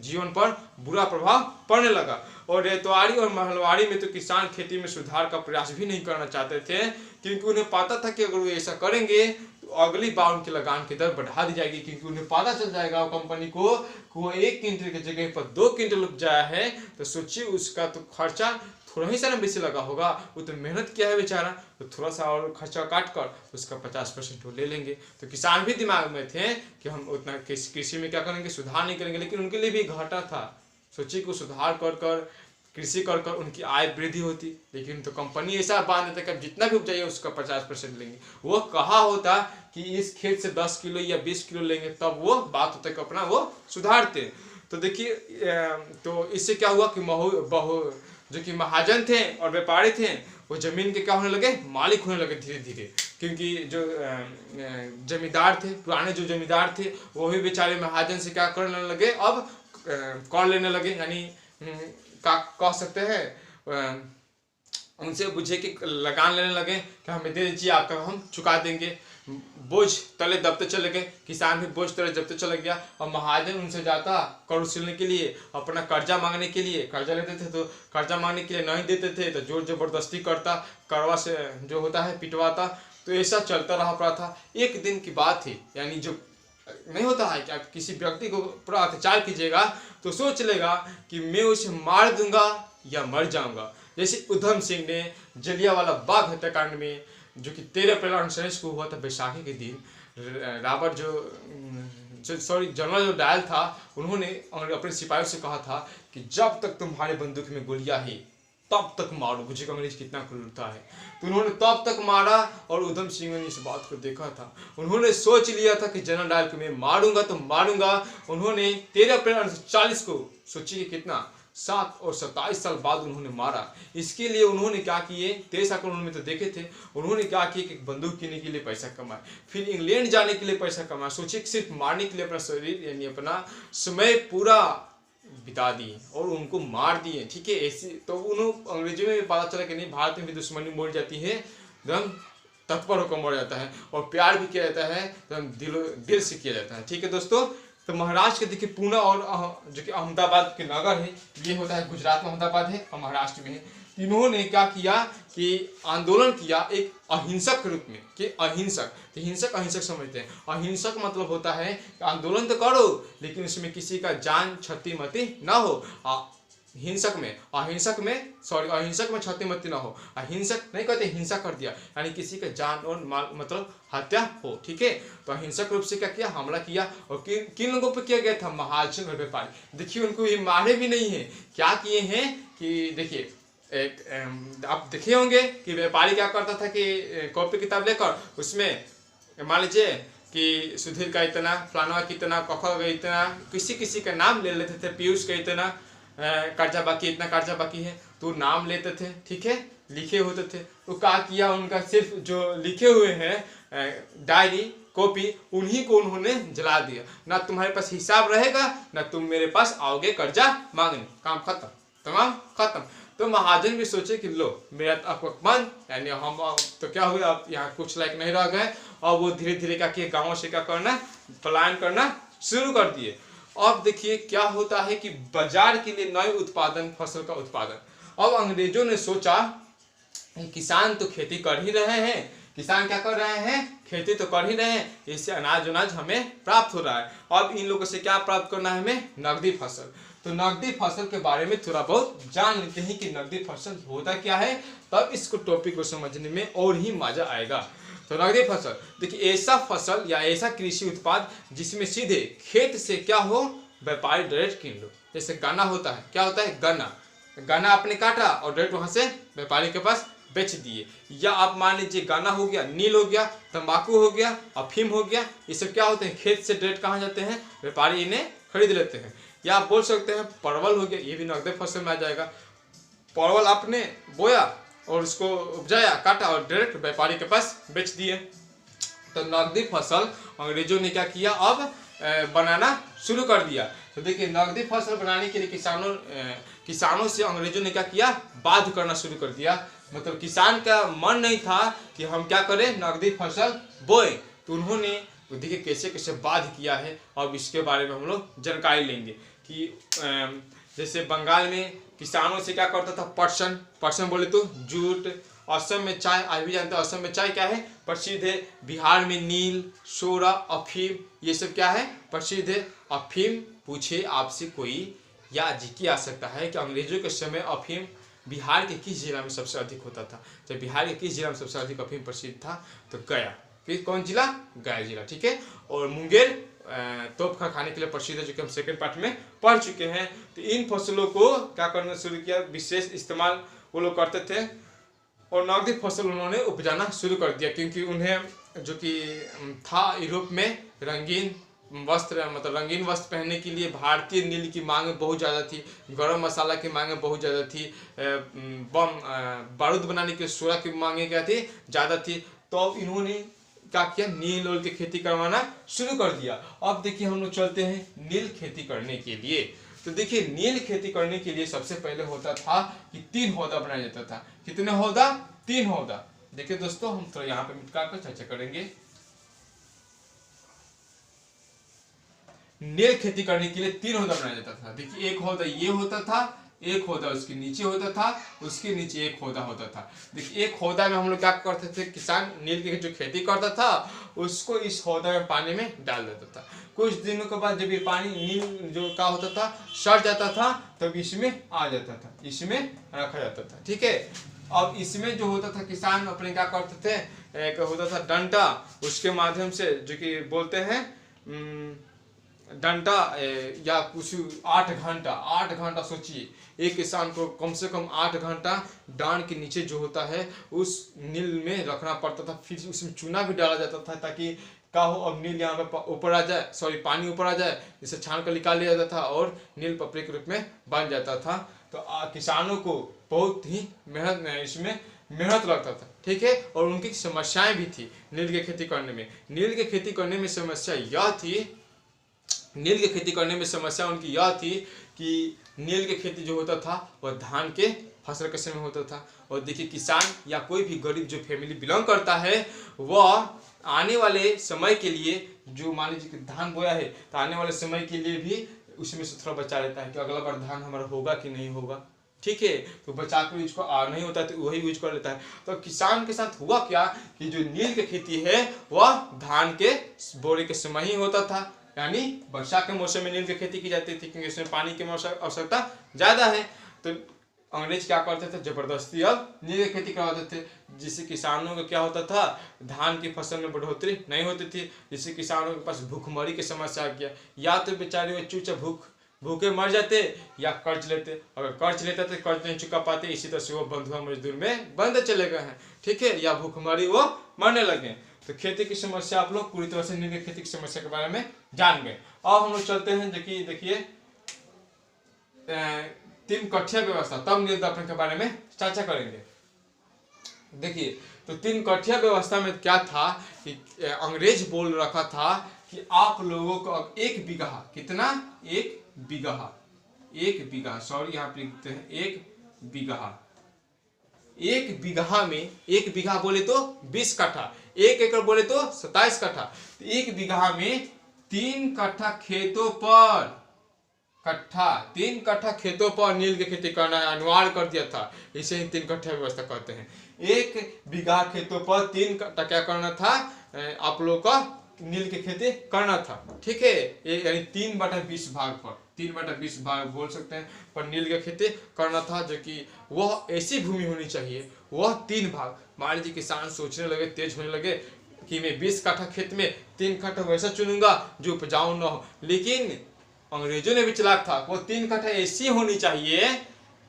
जीवन पर बुरा प्रभाव पड़ने लगा। और रेतवाड़ी और महलवाड़ी में तो किसान खेती में सुधार का प्रयास भी नहीं करना चाहते थे, क्योंकि उन्हें पता था कि अगर वो ऐसा करेंगे तो अगली बार उनकी लगान की दर बढ़ा दी जाएगी, क्योंकि उन्हें पता चल जाएगा वो कंपनी को वो 1 क्विंटल की जगह पर 2 क्विंटल उपजाया है। तो सोचिए उसका तो खर्चा थोड़ा ही सा बेसी लगा होगा, वो तो मेहनत किया है बेचारा, तो थोड़ा सा और खर्चा काट कर उसका 50% वो ले लेंगे। तो किसान भी दिमाग में थे कि हम उतना कृषि में क्या करेंगे, सुधार नहीं करेंगे, लेकिन उनके लिए भी घाटा था। सोचिए को सुधार कर कृषि कर उनकी आय वृद्धि होती, लेकिन तो कंपनी ऐसा बांध देता कि जितना भी उपजाइए उसका 50% लेंगे। वो कहा होता कि इस खेत से 10 किलो या 20 किलो लेंगे, तब वो बात होता कि अपना वो सुधारते। तो देखिए तो इससे क्या हुआ कि जो कि महाजन थे और व्यापारी थे, वो जमीन के क्या होने लगे, मालिक होने लगे धीरे धीरे, क्योंकि जो जमींदार थे, पुराने जो जमींदार थे, वो भी बेचारे महाजन से क्या करने लगे, अब कर लेने लगे, यानी कह सकते हैं उनसे बुझे कि लगान लेने लगे कि हमें दे दीजिए, आपका हम चुका देंगे। बोझ तले दबते चले गए, किसान भी बोझ तले दबते चले गया, और महाजन उनसे जाता कर वसूलने के लिए, अपना कर्जा मांगने के लिए, कर्जा लेते थे तो कर्जा मांगने के लिए नहीं देते थे तो जोर जबरदस्ती करता, करवा से जो होता है पिटवाता। तो ऐसा चलता रहा पड़ा था। एक दिन की बात थी, यानी जो नहीं होता है कि आप किसी व्यक्ति को पूरा अत्याचार कीजिएगा तो सोच लेगा कि मैं उसे मार दूंगा या मर जाऊंगा। जैसे उधम सिंह ने जलियांवाला बाग हत्याकांड में, जो कि 13 अप्रैल 1948 को हुआ था बैसाखी के दिन, रावत जनरल जो डायल था, उन्होंने अपने सिपाहियों से कहा था कि जब तक तुम्हारे बंदूक में गोलियां है तब तक मारो। मुझे अंग्रेज कितना क्रूरता है। तो उन्होंने तब तक मारा, और उधम सिंह ने इस बात को देखा था। उन्होंने सोच लिया था कि जनरल डायल को मैं मारूंगा तो मारूंगा। उन्होंने 13 अप्रैल 1940 को, सोचिए कितना, 7 और 27 साल बाद उन्होंने मारा। इसके लिए उन्होंने क्या किए, 23 साल उन्होंने तो देखे थे, उन्होंने क्या किया कि बंदूक किनने के लिए पैसा कमाए, फिर इंग्लैंड जाने के लिए पैसा कमाए। सोचिए सिर्फ मारने के लिए अपना शरीर यानी अपना समय पूरा बिता दिए और उनको मार दिए। ठीक है, ऐसी तो उन्होंने अंग्रेजों में पता चला कि नहीं, भारत में भी दुश्मनी मोड़ जाती है, एकदम तत्पर होकर मर जाता है, और प्यार भी किया जाता है एकदम दिल से किया जाता है। ठीक है दोस्तों, तो महाराष्ट्र के देखिए पूना और जो कि अहमदाबाद के नगर है, ये होता है गुजरात में अहमदाबाद है और महाराष्ट्र में है। इन्होंने क्या किया कि आंदोलन किया एक अहिंसक रूप में, कि अहिंसक, तो हिंसक अहिंसक समझते हैं। अहिंसक मतलब होता है कि आंदोलन तो करो लेकिन उसमें किसी का जान क्षति मति ना हो। अहिंसक में क्षति मति ना हो। अहिंसक नहीं कहते हिंसा कर दिया, यानी किसी का जान और माल मतलब हत्या हो। ठीक है, तो अहिंसक रूप से क्या किया, हमला किया। और किन लोगों पर किया गया था, महाजन और व्यापारी। देखिए उनको ये मारे भी नहीं है, क्या किए हैं कि देखिए आप देखे होंगे कि व्यापारी क्या करता था कि कॉपी किताब लेकर उसमें मान लीजिए कि सुधीर का इतना, फलाना का इतना, कखा का इतना, किसी किसी का नाम ले लेते थे, पीयूष का इतना कर्जा बाकी, इतना कर्जा बाकी है, तो नाम लेते थे। ठीक है, लिखे होते थे। तो क्या किया, उनका सिर्फ जो लिखे हुए हैं डायरी कॉपी, उन्हीं को उन्होंने जला दिया। ना तुम्हारे पास हिसाब रहेगा, ना तुम मेरे पास आओगे कर्जा मांगने, काम खत्म, तमाम खत्म। तो महाजन भी सोचे कि लो मेरा अपमान, यानी हम तो क्या हुआ, अब यहाँ कुछ लायक नहीं रह गए। और वो धीरे धीरे क्या किए, गाँव से क्या करना, पलायन करना शुरू कर दिए। अब देखिए क्या होता है कि बाजार के लिए नए उत्पादन, फसल का उत्पादन। अब अंग्रेजों ने सोचा किसान तो खेती कर ही रहे हैं, किसान क्या कर रहे हैं, खेती तो कर ही रहे हैं, इससे अनाज हमें प्राप्त हो रहा है। अब इन लोगों से क्या प्राप्त करना है हमें, नकदी फसल। तो नकदी फसल के बारे में थोड़ा बहुत जान लेते हैं कि नकदी फसल होता क्या है, तब इसको टॉपिक को समझने में और ही मजा आएगा। तो नकदी फसल देखिए ऐसा फसल या ऐसा कृषि उत्पाद जिसमें सीधे खेत से क्या हो, व्यापारी डायरेक्ट किन लो। जैसे गन्ना होता है, क्या होता है, गन्ना आपने काटा और डायरेक्ट वहां से व्यापारी के पास बेच दिए। या आप मान लीजिए गन्ना हो गया, नील हो गया, तंबाकू हो गया, अफीम हो गया, ये सब क्या होते हैं, खेत से डायरेक्ट कहाँ जाते हैं, व्यापारी इन्हें खरीद लेते हैं। या आप बोल सकते हैं परवल हो गया, ये भी नकदी फसल में आ जाएगा। परवल आपने बोया और उसको उपजाया, काटा और डायरेक्ट व्यापारी के पास बेच दिए। तो नकदी फसल अंग्रेजों ने क्या किया, अब बनाना शुरू कर दिया। तो देखिए नकदी फसल बनाने के लिए किसानों से अंग्रेजों ने क्या किया, बाध्य करना शुरू कर दिया। मतलब किसान का मन नहीं था कि हम क्या करें, नकदी फसल बोए। तो उन्होंने देखिए कैसे कैसे बाध्य किया है। अब इसके बारे में हम लोग जानकारी लेंगे कि जैसे बंगाल में किसानों से क्या करता था, पर्सन बोले तो जूट। असम में चाय, आज भी जानते हैं असम में चाय क्या है, प्रसिद्ध है। बिहार में नील, सोरा, अफीम, ये सब क्या है, प्रसिद्ध है। अफीम पूछे आपसे कोई या जिज्ञासा आ सकता है कि अंग्रेजों के समय अफीम बिहार के किस जिला में सबसे अधिक होता था। जब बिहार के किस जिला में सबसे अधिक अफीम प्रसिद्ध था, तो गया। फिर कौन जिला, गया जिला। ठीक है, और मुंगेर तोप खाने के लिए प्रसिद्ध है, जो कि हम सेकंड पार्ट में पढ़ चुके हैं। तो इन फसलों को क्या करना शुरू किया, विशेष इस्तेमाल वो लोग करते थे और नकदी फसल उन्होंने उपजाना शुरू कर दिया। क्योंकि उन्हें जो कि था यूरोप में रंगीन वस्त्र, मतलब रंगीन वस्त्र पहनने के लिए भारतीय नील की मांग बहुत ज़्यादा थी, गरम मसाला की मांग बहुत ज़्यादा थी, बारूद बनाने के सोरा की मांगे क्या थी, ज़्यादा थी। तो अब इन्होंने क्या किया, नील ओल की खेती करवाना शुरू कर दिया। अब देखिए हम लोग चलते हैं नील खेती करने के लिए। तो देखिए नील खेती करने के लिए सबसे पहले होता था कि 3 हौदा बनाया जाता था। कितने हौदा? 3 हौदा। देखिए दोस्तों हम तो यहाँ पे मिटका कर चर्चा करेंगे। नील खेती करने के लिए 3 हौदा बनाया जाता था। देखिए एक हौदा ये होता था, एक हौदा उसके नीचे होता था, उसके नीचे एक हौदा होता था। देखिए एक हौदा में हम लोग क्या करते थे, किसान नील की जो खेती करता था उसको इस हौदा में पानी में डाल देता था। कुछ दिनों के बाद जब ये पानी नील जो क्या होता था सड़ जाता था तब इसमें आ जाता था, इसमें रखा जाता था। ठीक है, अब इसमें जो होता था किसान अपने क्या करते थे, एक होता था डंडा, उसके माध्यम से जो कि बोलते हैं डंडा या कुछ 8 घंटा सोचिए एक किसान को कम से कम 8 घंटा डांड के नीचे जो होता है उस नील में रखना पड़ता था। फिर उसमें चूना भी डाला जाता था ताकि क्या हो, अब नील यहाँ पे ऊपर आ जाए, सॉरी पानी ऊपर आ जाए, इसे छान कर निकाल लिया जाता था और नील पपड़ी के रूप में बन जाता था। तो किसानों को बहुत ही इसमें मेहनत लगता था। ठीक है, और उनकी समस्याएं भी थी नील की खेती करने में। नील की खेती करने में समस्या यह थी, नील की खेती करने में समस्या उनकी यह थी कि नील की खेती जो होता था वह धान के फसल के समय होता था। और देखिए किसान या कोई भी गरीब जो फैमिली बिलोंग करता है वह आने वाले समय के लिए जो मान लीजिए धान बोया है तो आने वाले समय के लिए भी उसमें से थोड़ा बचा लेता है कि अगला बार धान हमारा होगा कि नहीं होगा। ठीक है, तो बचा कर उसको नहीं होता है तो वही यूज कर लेता है। तो किसान के साथ हुआ क्या कि जो नील की खेती है वह धान के बोरे के समय ही होता था, यानी वर्षा के मौसम में नील की खेती की जाती थी क्योंकि इसमें पानी की आवश्यकता ज्यादा है। तो अंग्रेज क्या करते थे, जबरदस्ती अब नील की खेती करवाते थे, जिससे किसानों को क्या होता था, धान की फसल में बढ़ोतरी नहीं होती थी, जिससे किसानों के पास भूखमरी की समस्या आ गया। या तो बेचारे चूचा भूखे मर जाते या कर्ज लेते, अगर कर्ज लेते तो कर्ज नहीं चुका पाते, इसी तरह से वो बंधुआ मजदूर में बंद चले गए हैं। ठीक है, या भूखमरी वो मरने लगे। तो खेती की समस्या आप लोग पूरी तरह से नील की खेती की समस्या के बारे में जान गए। अब हम लोग चलते हैं देखिए 3 कठिया व्यवस्था, तब नील दर्पण के बारे में चर्चा करेंगे। देखिए तो 3 कठिया व्यवस्था में क्या था कि अंग्रेज बोल रखा था कि आप लोगों को अब 1 बीघा, कितना, 1 बीघा, सॉरी यहाँ पे लिखते हैं 1 बीघा, 1 बीघा में 1 बीघा बोले तो 20 कट्ठा, 1 एकड़ बोले तो 27 कट्ठा। तो 1 बीघा में 3 कट्ठा खेतों पर 3 कट्ठा खेतों पर नील की खेती करना अनिवार्य कर दिया था। इसे ही 3 कट्ठा व्यवस्था कहते हैं। 1 बीघा खेतों पर 3 कट्ठा क्या करना था, आप लोगों का नील की खेती करना था। ठीक है, यानी 3/20 भाग पर, 3/20 भाग बोल सकते हैं, पर नील की खेती करना था, जो कि वह ऐसी भूमि होनी चाहिए, वह 3 भाग। मान लीजिए किसान सोचने लगे, तेज होने लगे कि मैं 20 कट्ठा खेत में 3 कट्ठा वैसा चुनूंगा जो उपजाऊ न हो, लेकिन अंग्रेजों ने भी चालाक था, वो 3 कट्ठा ऐसी होनी चाहिए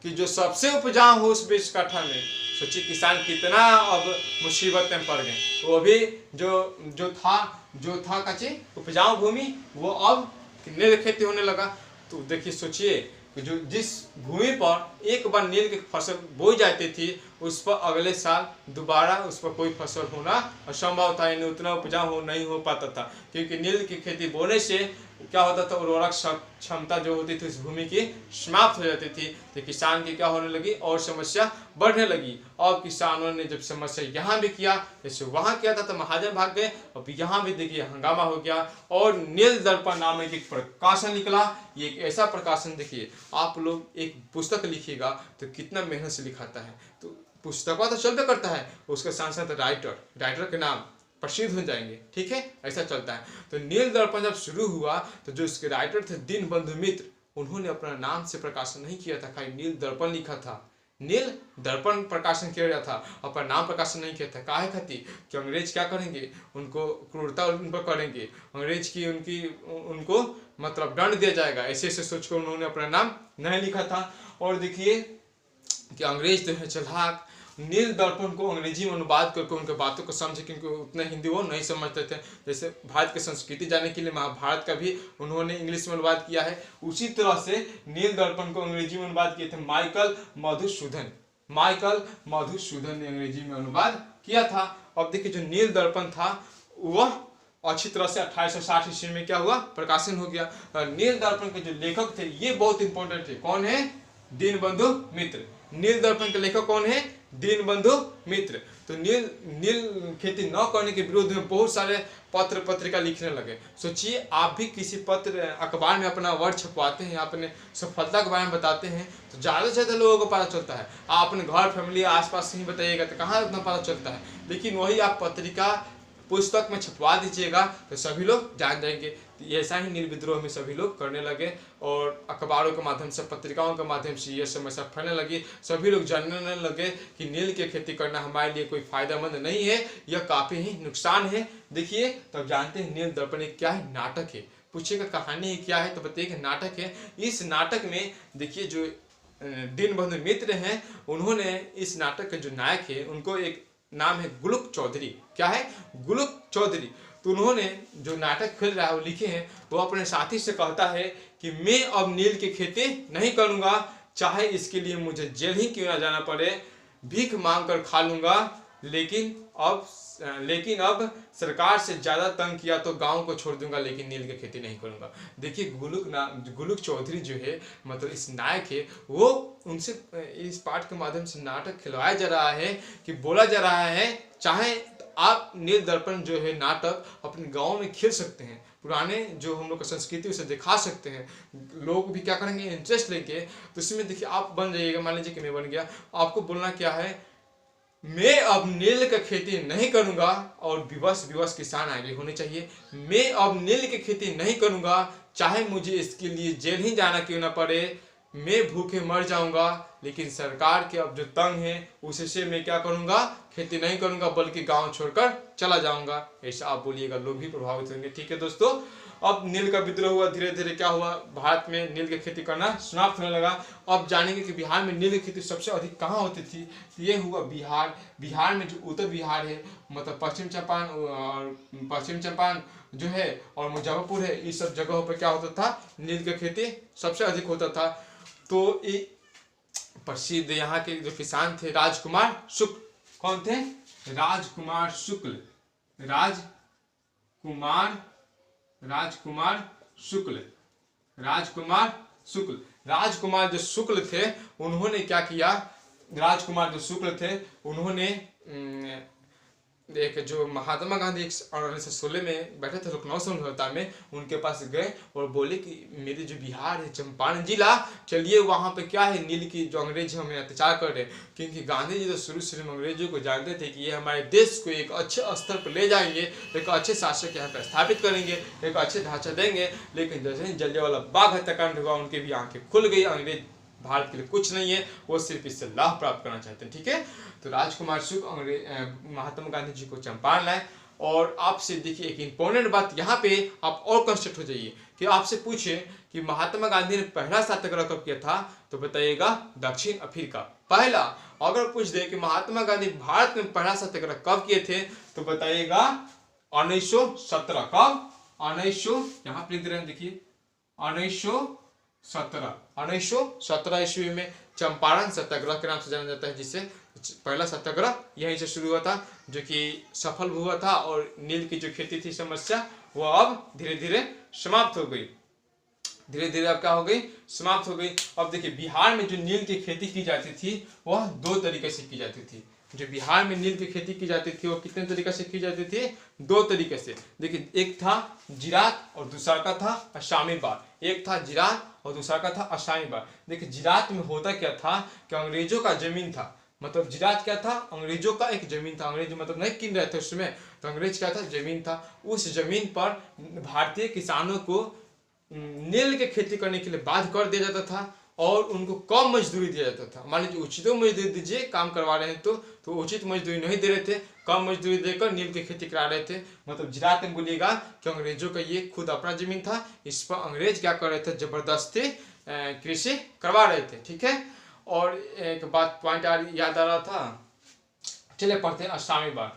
कि जो सबसे उपजाऊ हो उस 20 कट्ठा में। सोचिए किसान कितना अब मुसीबत में पड़ गए। वो भी जो था कच्ची उपजाऊ भूमि वो अब नील खेती होने लगा। तो देखिए सोचिए कि जो जिस भूमि पर एक बार नील की फसल बोई जाती थी उस पर अगले साल दोबारा उस पर कोई फसल होना असंभव था, यानी उतना उपजाऊ नहीं हो पाता था, क्योंकि नील की खेती बोने से क्या होता था, उर्वरक क्षमता जो होती थी उस भूमि की समाप्त हो जाती थी। तो किसान की क्या होने लगी, और समस्या बढ़ने लगी। और किसानों ने जब समस्या यहाँ भी किया, जैसे वहाँ किया था तो महाजन भाग गए, अब यहाँ भी देखिए हंगामा हो गया और नील दर्पण नामक एक प्रकाशन निकला। ये एक ऐसा प्रकाशन, देखिए आप लोग एक पुस्तक लिखिएगा तो कितना मेहनत से लिखाता है, तो पुस्तक तो चलते करता है, उसके साथ साथ राइटर के नाम प्रसिद्ध हो जाएंगे। ठीक है, ऐसा चलता है। तो नील दर्पण जब शुरू हुआ तो जो इसके राइटर थे दीनबंधु मित्र, उन्होंने अपना नाम से प्रकाशन नहीं किया था, खाली नील दर्पण लिखा था, नील दर्पण प्रकाशन किया गया था, अपना नाम प्रकाशन नहीं किया था। काहे खातिर कि अंग्रेज क्या करेंगे, उनको क्रूरता उन पर करेंगे, अंग्रेज की उनको मतलब दंड दिया जाएगा, ऐसे सोचकर उन्होंने अपना नाम नहीं लिखा था। और देखिए कि अंग्रेज तो है चालाक, नील दर्पण को अंग्रेजी में अनुवाद करके उनके बातों को समझे, क्योंकि उतना हिंदी वो नहीं समझते थे। जैसे भारत की संस्कृति जानने के लिए महाभारत का भी उन्होंने इंग्लिश में अनुवाद किया है, उसी तरह से नील दर्पण को अंग्रेजी में अनुवाद किए थे माइकल मधुसूदन ने अंग्रेजी में अनुवाद किया था। अब देखिए जो नील दर्पण था वह अच्छी तरह से 1860 ईस्वी में क्या हुआ, प्रकाशन हो गया। नील दर्पण के जो लेखक थे ये बहुत इंपॉर्टेंट थे, कौन है, दीनबंधु मित्र। नील दर्पण के लेखक कौन है, दीनबंधु मित्र। तो नील खेती न करने के विरोध में बहुत सारे पत्र पत्रिका लिखने लगे। सोचिए आप भी किसी पत्र अखबार में अपना वर्ड छपवाते हैं, अपने सफलता के बारे में बताते हैं, तो ज़्यादा से ज़्यादा लोगों को पता चलता है। आप अपने घर फैमिली आसपास नहीं बताइएगा तो कहाँ उतना पता चलता है। लेकिन वही आप पत्रिका पुस्तक में छपवा दीजिएगा तो सभी लोग जान जाएंगे। तो ऐसा ही नील विद्रोह में सभी लोग करने लगे और अखबारों के माध्यम से, पत्रिकाओं के माध्यम से ये समस्या फैलने लगी। सभी लोग जानने लगे कि नील की खेती करना हमारे लिए कोई फायदेमंद नहीं है, यह काफ़ी ही नुकसान है। देखिए तब जानते हैं नील दर्पण क्या है, नाटक है। पूछिएगा कहानी क्या है तो बताइए कि नाटक है। इस नाटक में देखिए जो दीनबंधु मित्र हैं, उन्होंने इस नाटक के जो नायक है उनको एक नाम है गुलुक चौधरी। क्या है, गुलुक चौधरी। तो उन्होंने जो नाटक खेल रहा है वो लिखे हैं, वो अपने साथी से कहता है कि मैं अब नील की खेती नहीं करूंगा, चाहे इसके लिए मुझे जेल ही क्यों ना जाना पड़े, भीख मांग कर खा लूंगा, लेकिन अब सरकार से ज़्यादा तंग किया तो गांव को छोड़ दूंगा, लेकिन नील की खेती नहीं करूंगा। देखिए गुलुक चौधरी जो है, मतलब इस नायक है, वो उनसे इस पाठ के माध्यम से नाटक खिलवाया जा रहा है कि बोला जा रहा है चाहे आप नील दर्पण जो है नाटक अपने गांव में खेल सकते हैं, पुराने जो हम लोग का संस्कृति उसे दिखा सकते हैं, लोग भी क्या करेंगे, इंटरेस्ट लेके। तो इसमें देखिए आप बन जाइएगा, मान लीजिए कि मैं बन गया, आपको बोलना क्या है, मैं अब नील की खेती नहीं करूंगा, और विवश किसान आगे होने चाहिए। मैं अब नील की खेती नहीं करूंगा, चाहे मुझे इसके लिए जेल ही जाना क्यों ना पड़े, मैं भूखे मर जाऊंगा, लेकिन सरकार के अब जो तंग है उससे मैं क्या करूंगा, खेती नहीं करूंगा, बल्कि गांव छोड़कर चला जाऊंगा। ऐसा आप बोलिएगा, लोग भी प्रभावित होंगे। ठीक है दोस्तों, अब नील का विद्रोह हुआ, धीरे धीरे क्या हुआ, भारत में नील की खेती करना समाप्त होने लगा। अब जानेंगे कि बिहार में नील की खेती सबसे अधिक कहाँ होती थी। तो ये हुआ बिहार में, जो उत्तर बिहार है, मतलब पश्चिम चंपारण जो है और मुजफ्फरपुर है, इस सब जगहों पर क्या होता था, नील की खेती सबसे अधिक होता था। तो ये प्रसिद्ध यहाँ के जो किसान थे राजकुमार शुक्ल, कौन थे, राजकुमार शुक्ल, राजकुमार जो शुक्ल थे, उन्होंने क्या किया, राजकुमार जो शुक्ल थे उन्होंने एक जो महात्मा गांधी 1916 में बैठे थे लखनऊ समझौता में, उनके पास गए और बोले कि मेरे जो बिहार है चंपारण जिला, चलिए वहाँ पे क्या है, नील की जो अंग्रेज हमें अत्याचार कर रहे हैं। क्योंकि गांधी जी तो शुरू में अंग्रेजों को जानते थे कि ये हमारे देश को एक अच्छे स्तर पर ले जाएंगे, एक अच्छे शासक यहाँ पर स्थापित करेंगे, एक अच्छे ढांचा देंगे। लेकिन जैसे ही जलियांवाला बाग हत्याकांड हुआ, उनकी भी आंखें खुल गई, अंग्रेज भारत के लिए कुछ नहीं है, वो सिर्फ इससे लाभ प्राप्त करना चाहते हैं। ठीक है, तो राजकुमार शुक्ल महात्मा गांधी जी को चंपारण लाए। और आपसे देखिए एक इंपॉर्टेंट बात यहाँ पे आप और कंस्ट्रक्ट हो जाइए कि आपसे पूछे कि महात्मा गांधी ने पहला सत्याग्रह कब किया था, तो बताइएगा दक्षिण अफ्रीका। पहला, अगर पूछ दे कि महात्मा गांधी भारत में पहला सत्याग्रह कब किए थे, तो बताइएगा 1917। कब, 1900, यहाँ पे लिख रहे हैं, देखिए 1917 ईस्वी में चंपारण सत्याग्रह के नाम से जाना जाता है, जिससे पहला सत्याग्रह यहीं से शुरू हुआ था, जो कि सफल हुआ था, और नील की जो खेती थी समस्या, वो अब धीरे धीरे समाप्त हो गई। अब क्या हो गई, समाप्त हो गई। अब देखिए बिहार में जो नील की खेती की जाती थी वह दो तरीके से की जाती थी। जो बिहार में नील की खेती की जाती थी वो कितने तरीके से की जाती थी, दो तरीके से। देखिए एक था जिरात और दूसरा का था असामी बार। एक था जिरात और दूसरा का था असामी बार। देखिए जिरात में होता क्या था कि अंग्रेजों का जमीन था, मतलब जिरात क्या था, अंग्रेजों का एक जमीन था। अंग्रेज मतलब नहीं किन रहे थे उसमें, तो अंग्रेज क्या था, जमीन था। उस जमीन पर भारतीय किसानों को नील की खेती करने के लिए बाध्य कर दिया जाता था, और उनको कम मजदूरी दिया जाता था। मान लीजिए उचित मजदूरी दीजिए, काम करवा रहे हैं तो उचित मजदूरी नहीं दे रहे थे, कम मजदूरी देकर नील की खेती करा रहे थे। मतलब जिरात में बोलिएगा कि अंग्रेजों का ये खुद अपना जमीन था, इस पर अंग्रेज क्या कर रहे थे, जबरदस्ती कृषि करवा रहे थे। ठीक है, और एक बात पॉइंट याद आ रहा था, चले पढ़ते हैं असामी बार।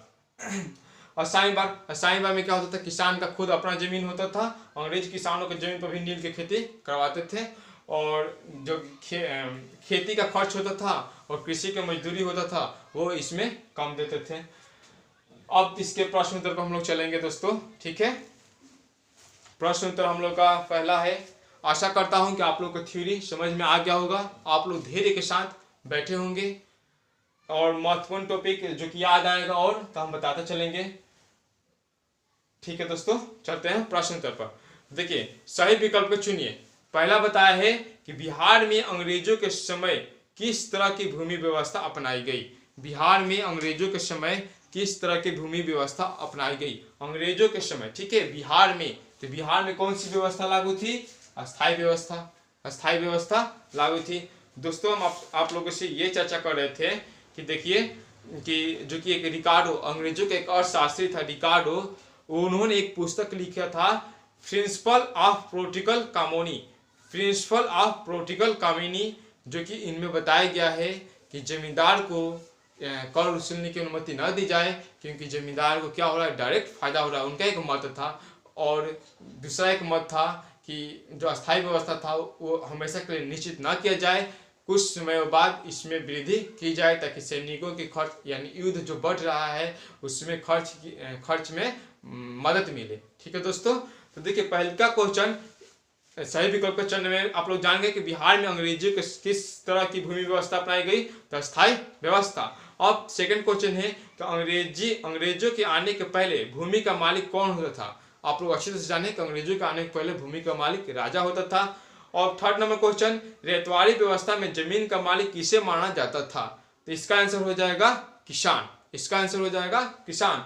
असामी बार में क्या होता था, किसान का खुद अपना जमीन होता था, अंग्रेज किसानों के जमीन पर भी नील की खेती करवाते थे, और जो खेती का खर्च होता था और कृषि का मजदूरी होता था वो इसमें कम देते थे। अब इसके प्रश्न उत्तर को हम लोग चलेंगे दोस्तों, ठीक है। प्रश्न उत्तर हम लोग का पहला है, आशा करता हूं कि आप लोग को थ्योरी समझ में आ गया होगा, आप लोग धैर्य के साथ बैठे होंगे और महत्वपूर्ण टॉपिक जो कि याद आएगा और तो हम बताते चलेंगे, ठीक है दोस्तों। चलते हैं प्रश्न उत्तर पर। देखिए सही विकल्प को चुनिए। पहला बताया है कि बिहार में अंग्रेजों के समय किस तरह की भूमि व्यवस्था अपनाई गई। बिहार में अंग्रेजों के समय किस तरह की भूमि व्यवस्था अपनाई गई, अंग्रेजों के समय, ठीक है। बिहार में, तो बिहार में कौन सी व्यवस्था लागू थी, अस्थायी व्यवस्था, अस्थायी व्यवस्था लागू थी। दोस्तों हम आप लोगों से ये चर्चा कर रहे थे कि देखिए कि जो कि एक रिकार्डो, अंग्रेजों के एक अर्थशास्त्री था रिकार्डो, उन्होंने एक पुस्तक लिखा था principle of political economy, principle of political economy, जो कि इनमें बताया गया है कि जमींदार को कर वसूलने की अनुमति न दी जाए, क्योंकि जमींदार को क्या हो रहा है, डायरेक्ट फायदा हो रहा है। उनका एक मत था और दूसरा एक मत था कि जो अस्थायी व्यवस्था था वो हमेशा के लिए निश्चित न किया जाए, कुछ समय बाद इसमें वृद्धि की जाए ताकि सैनिकों की खर्च, यानी युद्ध जो बढ़ रहा है उसमें खर्च में मदद मिले, ठीक है दोस्तों। तो देखिए पहले का क्वेश्चन सही विकल्प के चरण में आप लोग जानेंगे कि बिहार में अंग्रेजों के किस तरह की भूमि व्यवस्था अपनाई गई, तो अस्थायी व्यवस्था। अब सेकंड क्वेश्चन है कि अंग्रेजों के आने के पहले भूमि का मालिक कौन होता था। आप लोग अच्छे से जाने कि अंग्रेजों के आने के पहले भूमि का मालिक राजा होता था। और थर्ड नंबर क्वेश्चन, रेतवाड़ी व्यवस्था में जमीन का मालिक किसे माना जाता था, तो इसका आंसर हो जाएगा किसान, इसका आंसर हो जाएगा किसान।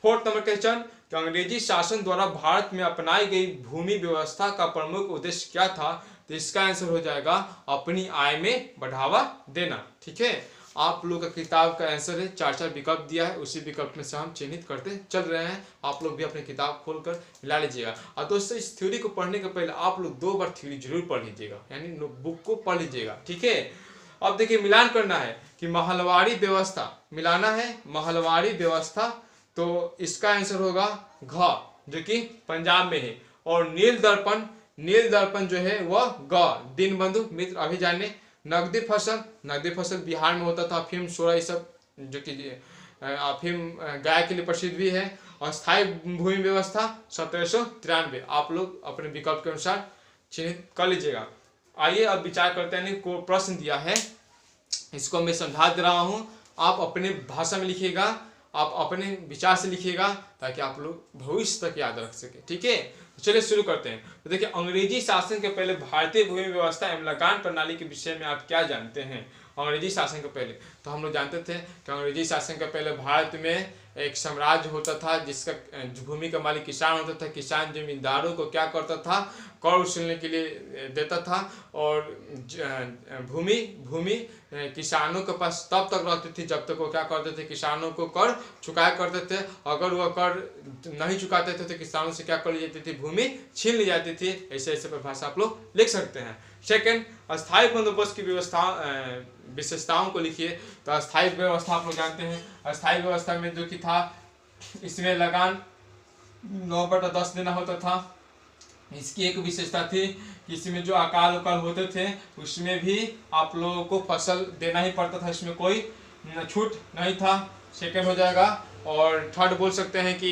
फोर्थ नंबर क्वेश्चन, अंग्रेजी शासन द्वारा भारत में अपनाई गई भूमि व्यवस्था का प्रमुख उद्देश्य क्या था, तो इसका आंसर हो जाएगा अपनी आय में बढ़ावा देना, ठीक है। आप लोग का किताब का आंसर है, 4 विकल्प दिया है, उसी विकल्प में से हम चिन्हित करते चल रहे हैं। आप लोग भी अपनी किताब खोलकर मिला लीजिएगा। और दोस्तों इस थ्योरी को पढ़ने के पहले आप लोग 2 बार थ्योरी जरूर पढ़ लीजिएगा, यानी बुक को पढ़ लीजिएगा, ठीक है। अब देखिए मिलान करना है कि महलवाड़ी व्यवस्था, मिलाना है महलवाड़ी व्यवस्था, तो इसका आंसर होगा घ, जो कि पंजाब में है। और नील दर्पण जो है वह ग, दीनबंधु मित्र अभियान। नगदी फसल बिहार में होता था, अफीम सोरा, ये सब जो कि अफीम गाय के लिए प्रसिद्ध भी है। और स्थायी भूमि व्यवस्था 1793। आप लोग अपने विकल्प के अनुसार चिन्हित कर लीजिएगा। आइए अब विचार करते हैं, को प्रश्न दिया है इसको मैं समझा दे रहा हूँ, आप अपने भाषा में लिखिएगा, आप अपने विचार से लिखिएगा ताकि आप लोग भविष्य तक याद रख सके, ठीक है। तो चलिए शुरू करते हैं। तो देखिए अंग्रेजी शासन के पहले भारतीय भूमि व्यवस्था एवं लगान प्रणाली के विषय में आप क्या जानते हैं। अंग्रेजी शासन के पहले तो हम लोग जानते थे कि अंग्रेजी शासन के पहले भारत में एक साम्राज्य होता था जिसका भूमि का मालिक किसान होता था। किसान जमींदारों को क्या करता था, कर वसूलने के लिए देता था। और भूमि किसानों के पास तब तक रहती थी जब तक वो क्या करते थे, किसानों को कर चुकाया करते थे। अगर वह कर नहीं चुकाते थे तो किसानों से क्या कर ली जाती थी, भूमि छीन ली जाती थी। ऐसे ऐसे परिभाषा आप लोग लिख सकते हैं। सेकंड, अस्थायी बंदोबस्त की विशेषताओं को लिखिए। तो अस्थायी व्यवस्था आप लोग जानते हैं, अस्थायी व्यवस्था में जो कि था इसमें लगान 9/10 देना होता था। इसकी एक विशेषता थी कि इसमें जो अकाल उकाल होते थे उसमें भी आप लोगों को फसल देना ही पड़ता था, इसमें कोई छूट नहीं था। सेकंड हो जाएगा। और थर्ड बोल सकते हैं कि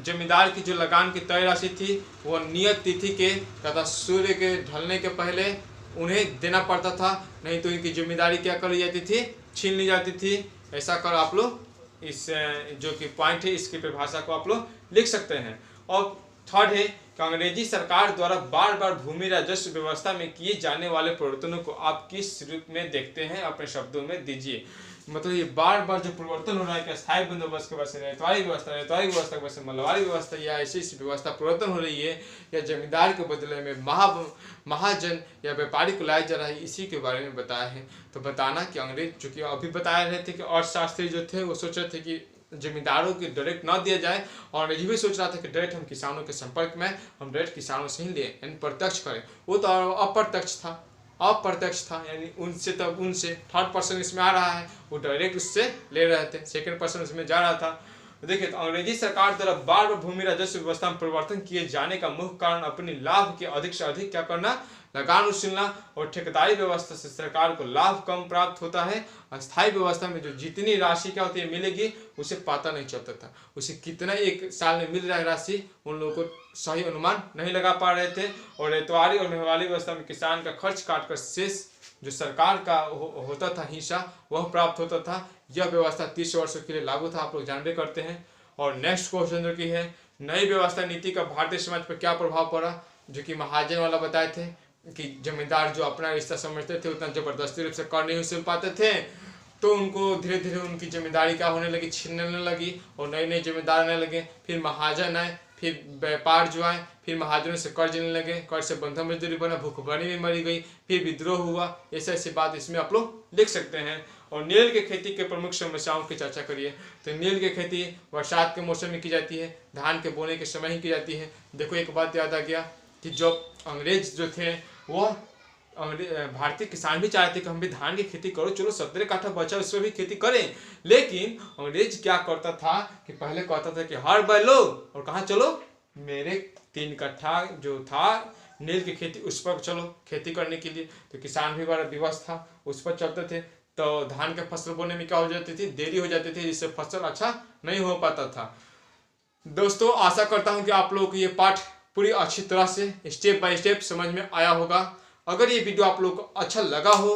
जमींदार की जो लगान की तय राशि थी वो नियत तिथि के तथा सूर्य के ढलने के पहले उन्हें देना पड़ता था, नहीं तो इनकी जिम्मेदारी क्या कर ली जाती थी, छीन ली जाती थी। ऐसा कर आप लोग इस जो कि पॉइंट है इसकी परिभाषा को आप लोग लिख सकते हैं। और थर्ड है कि अंग्रेजी सरकार द्वारा बार बार भूमि राजस्व व्यवस्था में किए जाने वाले परिवर्तनों को आप किस रूप में देखते हैं, अपने शब्दों में दीजिए। मतलब ये बार बार जो परिवर्तन हो रहा है कि अस्थायी बंदोबस्त के वजह से रेतवाड़ी व्यवस्था की वजह से मलवाड़ी व्यवस्था या ऐसी व्यवस्था परिवर्तन हो रही है, या जमींदार के बदले में महाजन या व्यापारी को लाया जा रहा है, इसी के बारे में बताया है। तो बताना कि अंग्रेज चूंकि अभी बताया रहे थे कि अर्थशास्त्री जो थे वो सोच रहे थे कि जमींदारों की डायरेक्ट ना दिया जाए, और अंग्रेजी भी सोच रहा था कि डायरेक्ट हम किसानों के संपर्क में हम डायरेक्ट किसानों से ही ले यानी प्रत्यक्ष करें। वो तो अप्रत्यक्ष था, यानी उनसे तब उनसे थर्ड पर्सन इसमें आ रहा है, वो डायरेक्ट उससे ले रहे थे, सेकंड पर्सन उसमें जा रहा था। तो देखिए तो अंग्रेजी सरकार द्वारा बार बार भूमि राजस्व व्यवस्था में परिवर्तन किए जाने का मुख्य कारण अपनी लाभ के अधिक से अधिक क्या करना, लगान वसूलना और ठेकेदारी व्यवस्था से सरकार को लाभ कम प्राप्त होता है। अस्थायी व्यवस्था में जो जितनी राशि क्या होती है मिलेगी उसे पता नहीं चलता था, उसे कितना एक साल में मिल रहा है राशि उन लोगों को सही अनुमान नहीं लगा पा रहे थे। और रेतवारी और मेहवाली व्यवस्था में किसान का खर्च काटकर शेष जो सरकार का होता था हिस्सा वह प्राप्त होता था। यह व्यवस्था 30 वर्षों के लिए लागू था, आप लोग जानते करते हैं। और नेक्स्ट क्वेश्चन जो कि है नई व्यवस्था नीति का भारतीय समाज पर क्या प्रभाव पड़ा, जो कि महाजन वाला बताए थे कि जमींदार जो अपना रिश्ता समझते थे उतना जबरदस्ती रूप से कर नहीं वसूल पाते थे, तो उनको धीरे धीरे उनकी जिम्मेदारी क्या होने लगी, छीनने लगी और नए नए जिम्मेदार आने लगे। फिर महाजन आए, फिर व्यापार जो आए, फिर महाजनों से कर्ज लेने लगे, कर्ज से बंधन मजदूरी बना, भूखमरी में मरी गई, फिर विद्रोह हुआ। ऐसे ऐसी बात इसमें आप लोग लिख सकते हैं। और नील की खेती के प्रमुख समस्याओं की चर्चा करिए। तो नील की खेती बरसात के मौसम में की जाती है, धान के बोने के समय ही की जाती है। देखो एक बात याद आ गया कि जो अंग्रेज जो थे वो भारतीय किसान भी चाहते थे कि हम भी धान की खेती करो, चलो 17 काठा बचा उस पर भी खेती करें। लेकिन अंग्रेज क्या करता था कि पहले कहता था कि हर बैल लो और कहाँ चलो, मेरे 3 कट्ठा जो था नील की खेती उस पर चलो खेती करने के लिए। तो किसान भी बड़ा विवश था, उस पर चलते थे। तो धान के फसल बोने में क्या हो जाती थी, देरी हो जाती थी, जिससे फसल अच्छा नहीं हो पाता था। दोस्तों आशा करता हूं कि आप लोगों को ये पाठ पूरी अच्छी तरह से स्टेप बाय स्टेप समझ में आया होगा। अगर ये वीडियो आप लोगों को अच्छा लगा हो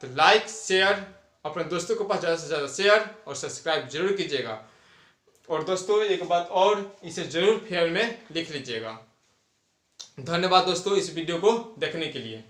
तो लाइक शेयर, अपने दोस्तों के पास ज़्यादा से ज़्यादा शेयर और सब्सक्राइब जरूर कीजिएगा। और दोस्तों एक बात और, इसे जरूर फेयर में लिख लीजिएगा। धन्यवाद दोस्तों इस वीडियो को देखने के लिए।